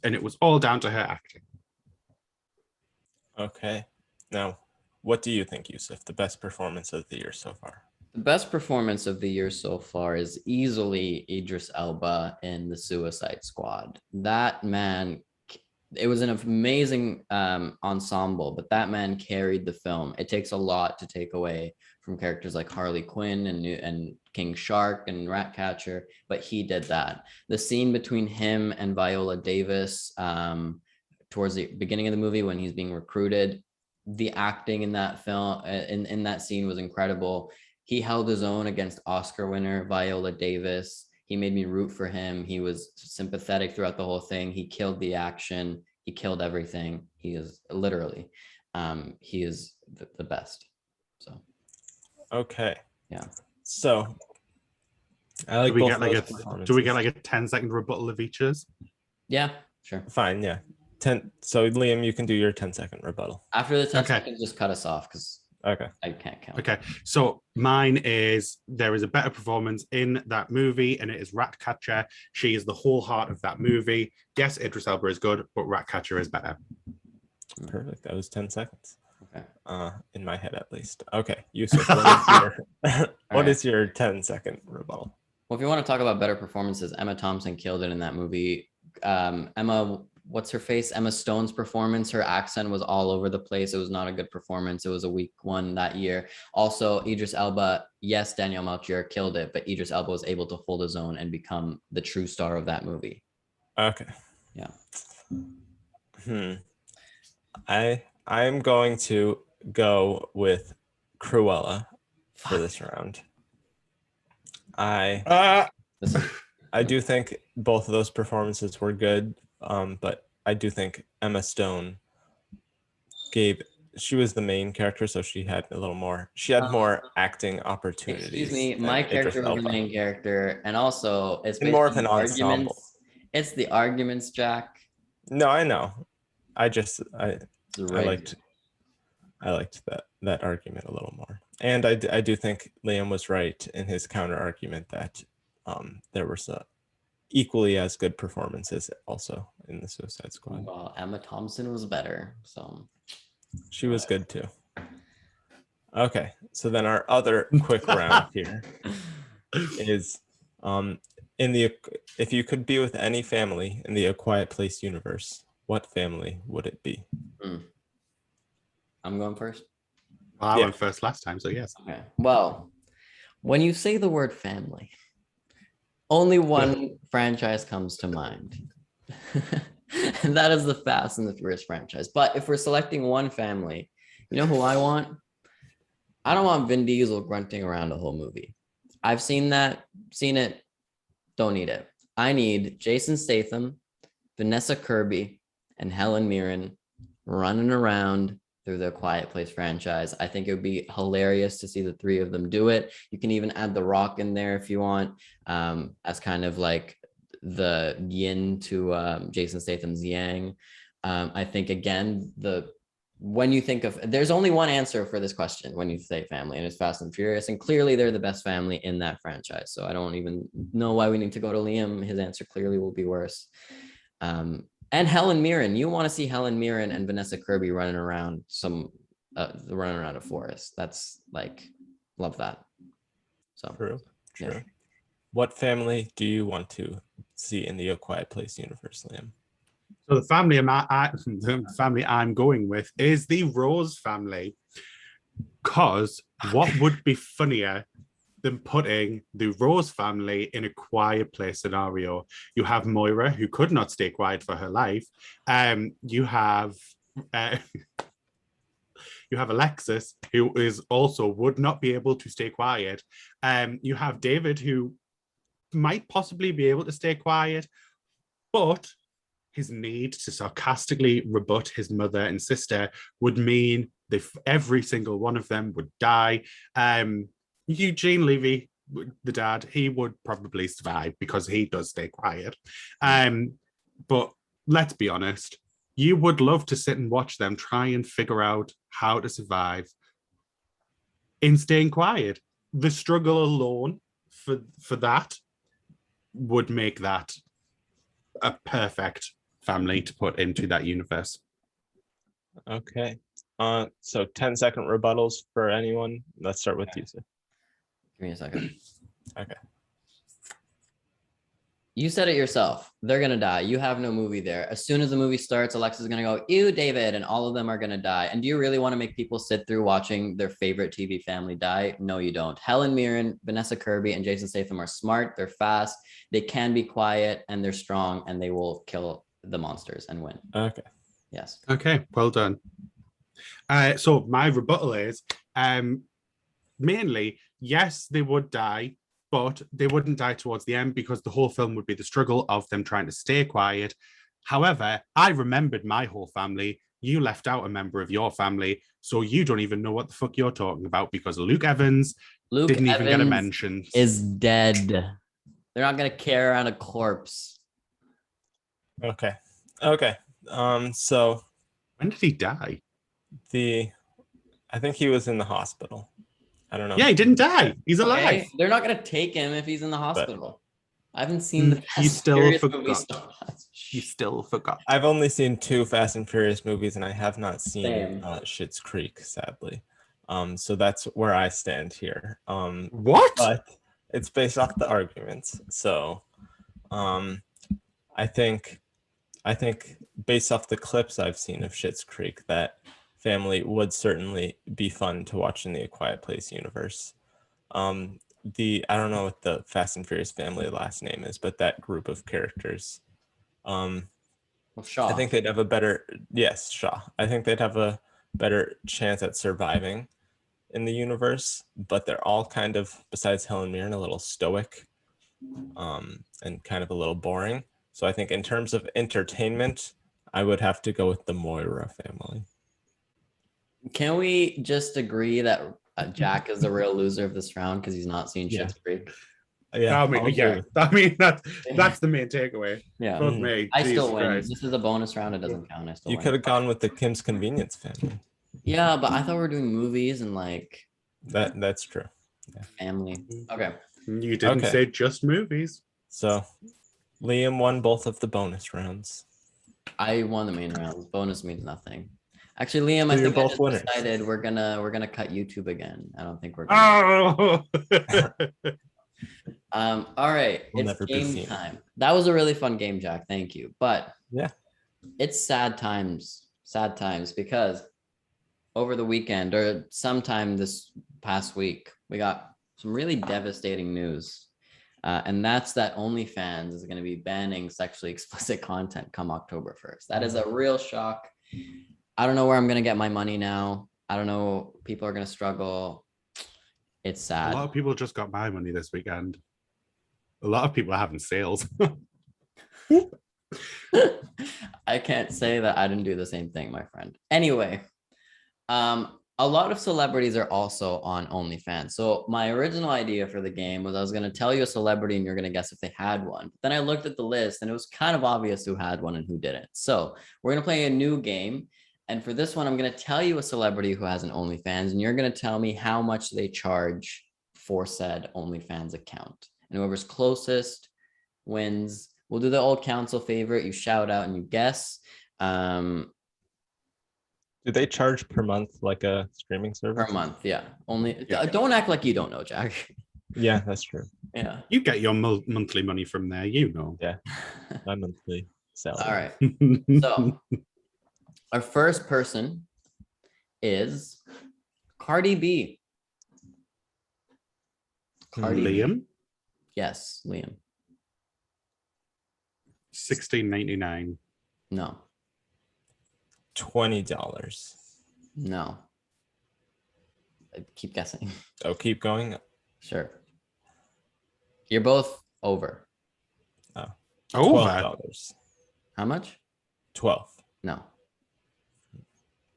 And it was all down to her acting. Okay. Now, what do you think, Yousef, the best performance of the year so far? The best performance of the year so far is easily Idris Elba in The Suicide Squad. That man, it was an amazing ensemble, but that man carried the film. It takes a lot to take away from characters like Harley Quinn and King Shark and Ratcatcher, but he did that. The scene between him and Viola Davis towards the beginning of the movie when he's being recruited, the acting in that film, in that scene was incredible. He held his own against Oscar winner Viola Davis. He made me root for him. He was sympathetic throughout the whole thing. He killed the action. He killed everything. He is literally, he is the best. So, Okay. yeah. So I like Do we both get of like those a performances. do we get like a 10-second rebuttal of each's? Yeah, sure. Fine, yeah. 10. So Liam, you can do your 10-second rebuttal. After the 10 Okay. seconds, just cut us off because Okay. I can't count. Okay, so mine is there is a better performance in that movie, and it is Ratcatcher. She is the whole heart of that movie. Yes, Idris Elba is good, but Ratcatcher is better. Perfect. That was 10 seconds. Okay. In my head at least. Okay, Yousef, what right. is your 10-second rebuttal? Well, if you want to talk about better performances, Emma Thompson killed it in that movie. Emma, what's her face? Emma Stone's performance, her accent was all over the place. It was not a good performance. It was a weak one that year. Also, Idris Elba, yes, Daniel Melchior killed it, but Idris Elba was able to hold his own and become the true star of that movie. Okay. Yeah. I'm going to go with Cruella for this round. I do think both of those performances were good, but I do think Emma Stone she was the main character, so she had a little more. She had more acting opportunities. Excuse me, my character was the main character, and also it's more of an arguments. ensemble. It's the arguments, Jack. No, I know. I liked that argument a little more, and I do think Liam was right in his counter argument that there were some equally as good performances also in the Suicide Squad. Well, Emma Thompson was better, so she was good too. Okay, so then our other quick round here is if you could be with any family in the A Quiet Place universe, what family would it be? I'm going first. Well, I went first last time, so yes. Okay. Well, when you say the word family, only one franchise comes to mind. And that is the Fast and the Furious franchise. But if we're selecting one family, you know who I want? I don't want Vin Diesel grunting around the whole movie. I've seen it, don't need it. I need Jason Statham, Vanessa Kirby, and Helen Mirren running around through the Quiet Place franchise. I think it would be hilarious to see the three of them do it. You can even add The Rock in there if you want, as kind of like the yin to Jason Statham's yang. I think again, when you think of, there's only one answer for this question when you say family, and it's Fast and Furious, and clearly they're the best family in that franchise. So I don't even know why we need to go to Liam. His answer clearly will be worse. And Helen Mirren, you want to see Helen Mirren and Vanessa Kirby running around a forest. That's like, love that. So True. Yeah. What family do you want to see in the A Quiet Place universe, Liam? So the family I'm going with is the Rose family, because what would be funnier than putting the Rose family in a quiet place scenario? You have Moira, who could not stay quiet for her life. You have Alexis, who is also would not be able to stay quiet. You have David, who might possibly be able to stay quiet, but his need to sarcastically rebut his mother and sister would mean that every single one of them would die. Eugene Levy, the dad, he would probably survive because he does stay quiet. But let's be honest, you would love to sit and watch them try and figure out how to survive in staying quiet. The struggle alone for that would make that a perfect family to put into that universe. Okay. So 10-second rebuttals for anyone. Let's start with Yousef. Give me a second. Okay. You said it yourself. They're going to die. You have no movie there. As soon as the movie starts, Alexa's going to go, ew, David, and all of them are going to die. And do you really want to make people sit through watching their favorite TV family die? No, you don't. Helen Mirren, Vanessa Kirby, and Jason Statham are smart. They're fast. They can be quiet, and they're strong, and they will kill the monsters and win. Okay. Yes. Okay, well done. So my rebuttal is mainly, yes, they would die, but they wouldn't die towards the end because the whole film would be the struggle of them trying to stay quiet. However, I remembered my whole family. You left out a member of your family, so you don't even know what the fuck you're talking about because Luke Evans didn't even get a mention. Is dead. They're not gonna carry around a corpse. Okay. So When did he die? I think he was in the hospital. I don't know. Yeah, he didn't die. He's alive. Okay, they're not gonna take him if he's in the hospital. I haven't seen the You Fast still and Furious forgot. movies. You still forgot. I've only seen 2 Fast and Furious movies, and I have not seen Same. Schitt's Creek, sadly. So that's where I stand here. What? But it's based off the arguments. So I think based off the clips I've seen of Schitt's Creek, that family would certainly be fun to watch in the A Quiet Place universe. I don't know what the Fast and Furious family last name is, but that group of characters, Shaw. I think they'd have a better Shaw. I think they'd have a better chance at surviving in the universe, but they're all kind of, besides Helen Mirren, a little stoic, and kind of a little boring. So I think in terms of entertainment, I would have to go with the Moira family. Can we just agree that Jack is the real loser of this round because he's not seen Schitt's Creek? Yeah, I mean that's the main takeaway. Yeah. Fuck me. I Jesus still win. Christ. This is a bonus round. It doesn't count. I still You win. could have gone with the Kim's Convenience family. Yeah, but I thought we were doing movies and like That's true. family. Okay. You didn't say just movies. So Liam won both of the bonus rounds. I won the main rounds. Bonus means nothing. Actually, Liam, I you're think I both just winners. decided we're gonna cut YouTube again. I don't think we're gonna. Oh. All right, We'll it's never be game seen. time. That was a really fun game, Jack. Thank you. But Yeah. it's sad times because over the weekend or sometime this past week, we got some really devastating news. And that's that OnlyFans is going to be banning sexually explicit content come October 1st. That is a real shock. I don't know where I'm going to get my money now. I don't know. People are going to struggle. It's sad. A lot of people just got my money this weekend. A lot of people are having sales. I can't say that I didn't do the same thing, my friend. Anyway, a lot of celebrities are also on OnlyFans. So my original idea for the game was I was going to tell you a celebrity and you're going to guess if they had one. But then I looked at the list and it was kind of obvious who had one and who didn't. So we're going to play a new game. And for this one, I'm going to tell you a celebrity who has an OnlyFans and you're going to tell me how much they charge for said OnlyFans account. And whoever's closest wins. We'll do the old council favorite. You shout out and you guess. Do they charge per month like a streaming service? Per month, yeah. Only Yeah. Don't act like you don't know, Jack. Yeah, that's true. Yeah. You get your monthly money from there, you know. Yeah, my monthly salary. All right. So our first person is Cardi B. Cardi B. Liam, Yes, Liam. $16.99. No, $20. no. Keep guessing. Oh, keep going. Sure. You're both over. Over $12. How much? 12. No,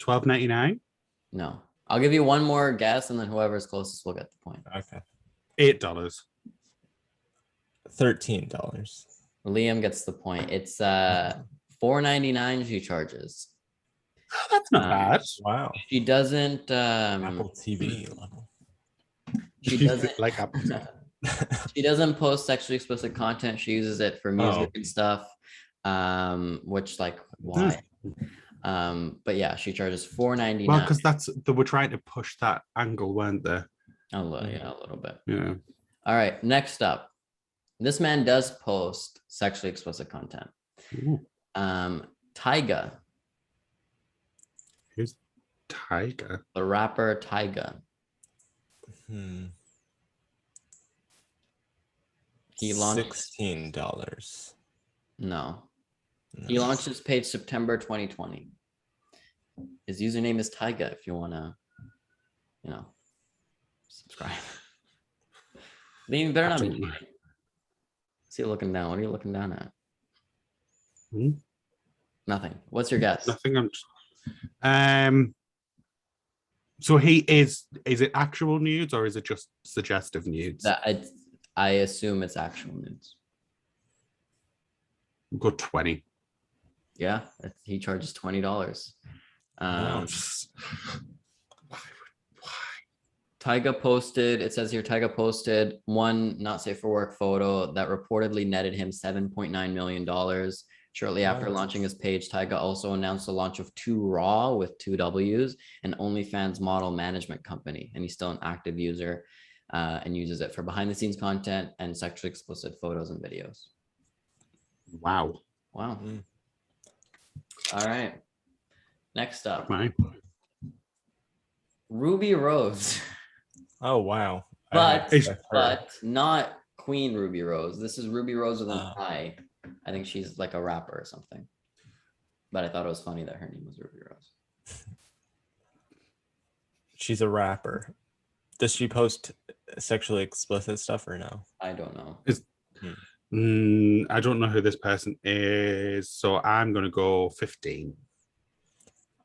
$12.99. no. I'll give you one more guess, and then whoever's closest will get the point. Okay. $8. $13. Liam gets the point. It's $4.99 she charges. That's not bad. Wow. She doesn't Apple TV level. she doesn't Like Apple. she doesn't post sexually explicit content. She uses it for music and stuff. Which like why? But yeah, she charges $4.99. Well, because they were trying to push that angle, weren't they? a little bit. Yeah. All right, next up. This man does post sexually explicit content. Ooh. Tyga, Who's Tiger? the rapper Tyga. He launched $16. No. He launched his page September 2020. His username is Tyga if you want to, subscribe. Then you better I not be don't know. cheating. See you looking down. What are you looking down at? Hmm? Nothing. What's your guess? Nothing. So is it actual nudes or is it just suggestive nudes? I assume it's actual nudes. Go 20. Yeah, he charges $20. Wow. Tyga posted, it says here, Tyga posted one not safe for work photo that reportedly netted him $7.9 million. Shortly after Wow. launching his page, Tyga also announced the launch of 2 Raw with 2 W's, an OnlyFans model management company. And he's still an active user and uses it for behind the scenes content and sexually explicit photos and videos. Wow. Wow. Mm. All right. Next up, Mine. Ruby Rose. Oh wow. But I've heard. but not Queen Ruby Rose. This is Ruby Rose with an Oh. I. I think she's like a rapper or something. But I thought it was funny that her name was Ruby Rose. She's a rapper. Does she post sexually explicit stuff or no? I don't know. I don't know who this person is, so I'm gonna go 15.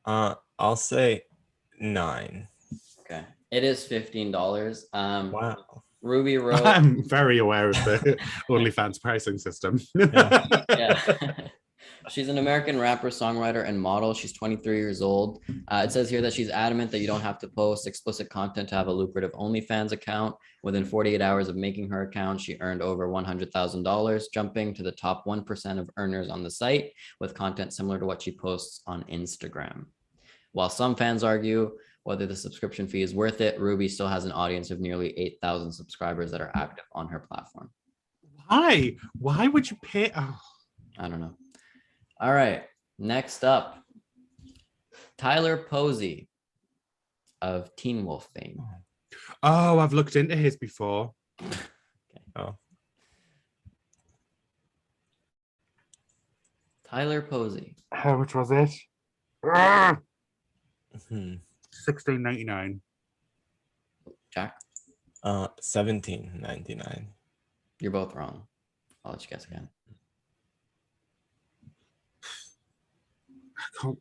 I'll say 9. Okay. It is $15. Wow. Ruby Rose. I'm very aware of the OnlyFans pricing system. Yeah. Yeah. She's an American rapper, songwriter, and model. She's 23 years old. It says here that she's adamant that you don't have to post explicit content to have a lucrative OnlyFans account. Within 48 hours of making her account, she earned over $100,000, jumping to the top 1% of earners on the site with content similar to what she posts on Instagram. While some fans argue whether the subscription fee is worth it, Ruby still has an audience of nearly 8,000 subscribers that are active on her platform. Why? Why would you pay? Oh. I don't know. All right. Next up, Tyler Posey of Teen Wolf fame. Oh, I've looked into his before. Oh. Tyler Posey. How much was it? $16.99. Jack, $17.99. you're both wrong. I'll let you guess again. I can't.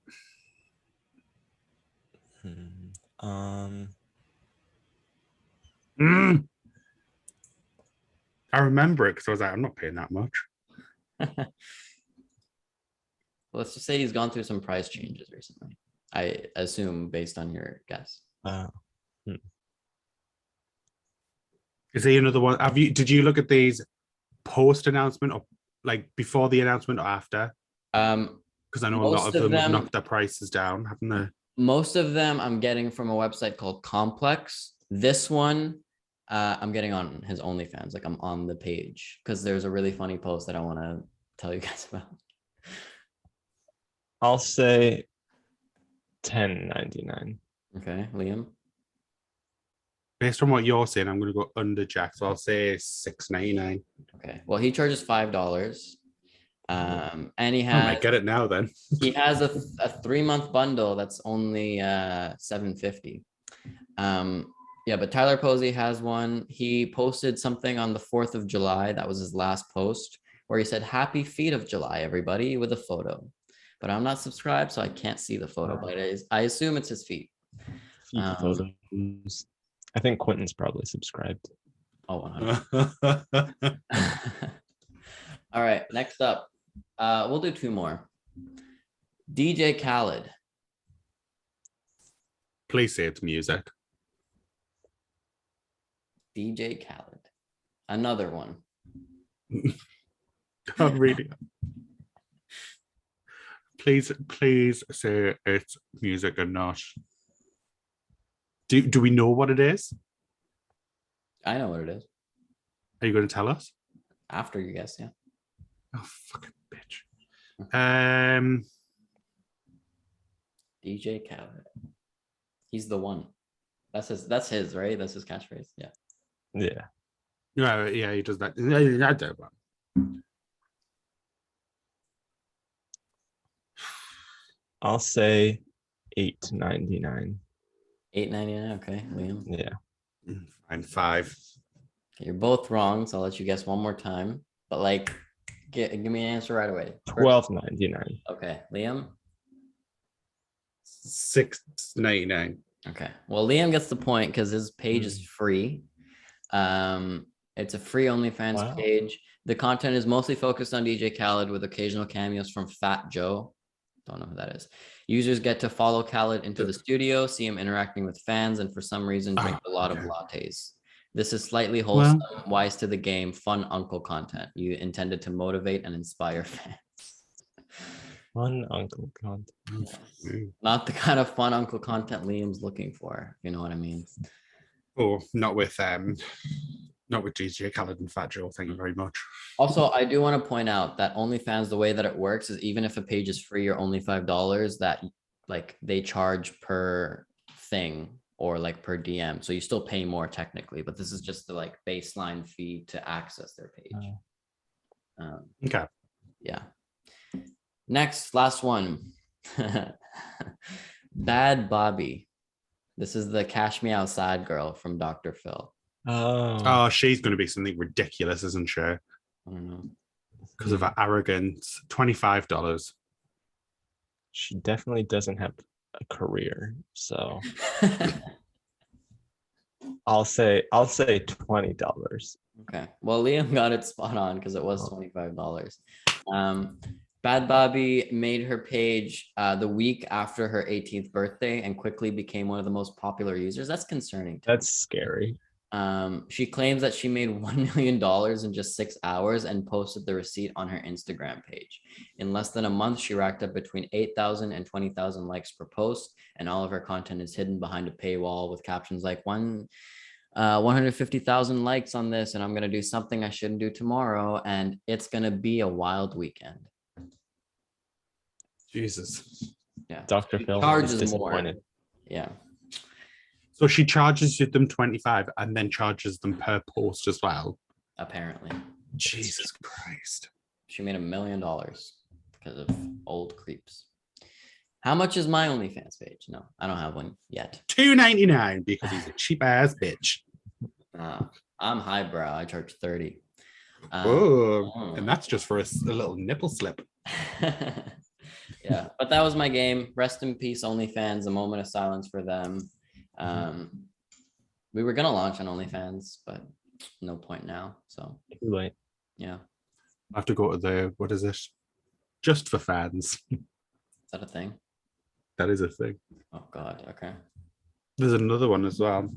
I remember it because I was like, I'm not paying that much. Let's just say he's gone through some price changes recently. I assume based on your guess. Is he another one? Did you look at these post announcement or like before the announcement or after? Because I know a lot of them have knocked their prices down, haven't they? Most of them I'm getting from a website called Complex. This one I'm getting on his OnlyFans. Like I'm on the page because there's a really funny post that I want to tell you guys about. I'll say $10.99. Okay, Liam. Based on what you're saying, I'm going to go under Jack, so I'll say $6.99. Okay, well he charges $5. And he I has might get it now then. he has a 3-month bundle that's only $7.50. Yeah, but Tyler Posey has one. He posted something on the 4th of July. That was his last post where he said, "Happy feet of July, everybody," with a photo. But I'm not subscribed, so I can't see the photo. But I assume it's his feet. Photos. I think Quentin's probably subscribed. Oh, 100. All right, next up. We'll do 2 more. DJ Khaled. Please say it's music. DJ Khaled. Another one. I'm reading. Please say it's music and not. Do we know what it is? I know what it is. Are you going to tell us? After you guess, yeah. Oh, fucking bitch. DJ Khaled. He's the one. That's his, right? That's his catchphrase. Yeah. Yeah. Yeah, he does that. I don't know. I'll say $8.99. $8.99. Okay, Liam. Yeah. Fine, 5. You're both wrong, so I'll let you guess one more time. But like, give me an answer right away. $12.99. Okay, Liam. $6.99. Okay, well, Liam gets the point because his page is Hmm. free. It's a free OnlyFans Wow. page. The content is mostly focused on DJ Khaled with occasional cameos from Fat Joe. Don't know who that is. Users get to follow Khaled into the studio, see him interacting with fans, and for some reason drink a lot of lattes. This is slightly wholesome, wise to the game, fun uncle content. You intended to motivate and inspire fans. Fun uncle content. Not the kind of fun uncle content Liam's looking for, if you know what I mean. Oh, not with DJ Khaled and Fat Joe. Thank you very much. Also, I do want to point out that OnlyFans, the way that it works is even if a page is free or only $5, that like they charge per thing or like per DM. So you still pay more technically, but this is just the like baseline fee to access their page. Okay. Yeah. Next, last one. Bad Bobby. This is the Cash Me Outside girl from Dr. Phil. Oh, she's going to be something ridiculous, isn't she? I don't know. Because of her arrogance. $25. She definitely doesn't have a career, so I'll say $20. Okay. Well, Liam got it spot on because it was $25. Bad Bobby made her page the week after her 18th birthday and quickly became one of the most popular users. That's concerning. That's scary. She claims that she made $1 million in just 6 hours and posted the receipt on her Instagram page. In less than a month, she racked up between 8,000 and 20,000 likes per post, and all of her content is hidden behind a paywall with captions like 150,000 likes on this, and I'm going to do something I shouldn't do tomorrow, and it's going to be a wild weekend. Jesus. Yeah. Dr. Phil Charges is disappointed. more. Yeah. So she charges them 25 and then charges them per post as well. Apparently. Jesus Christ. She made $1 million because of old creeps. How much is my OnlyFans page? No, I don't have one yet. $2.99 because he's a cheap ass bitch. I'm highbrow. I charge 30. And that's just for a little nipple slip. Yeah, but that was my game. Rest in peace, OnlyFans. A moment of silence for them. We were gonna launch on OnlyFans, but no point now. So Too late. yeah. I have to go to the, what is it? Just for fans. Is that a thing? That is a thing. Oh God. Okay. There's another one as well.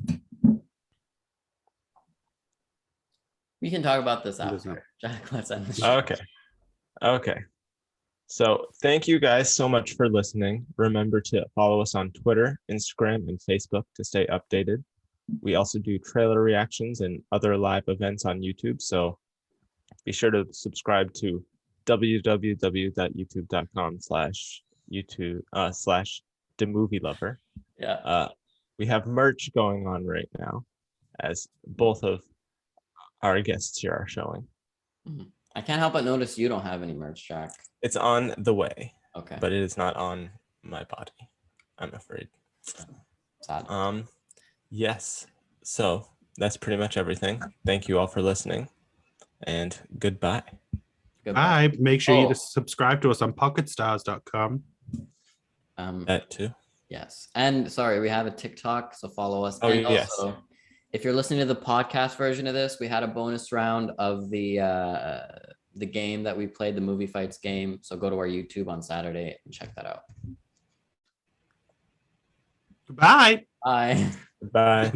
We can talk about this There's not. after. Jack, let's end the show. Okay. So thank you guys so much for listening. Remember to follow us on Twitter, Instagram, and Facebook to stay updated. We also do trailer reactions and other live events on YouTube. So be sure to subscribe to www.youtube.com/YouTube/TheMovieLover. Yeah. We have merch going on right now, as both of our guests here are showing. I can't help but notice you don't have any merch, Jack. It's on the way. Okay. But it is not on my body, I'm afraid. Sad. Yes. So that's pretty much everything. Thank you all for listening, and goodbye. Bye. Make sure you subscribe to us on pocketstars.com. That too. Yes. And sorry, we have a TikTok, so follow us. Oh, and yes. Also, if you're listening to the podcast version of this, we had a bonus round of the game that we played, the movie fights game. So go to our YouTube on Saturday and check that out. Bye. Bye. Goodbye.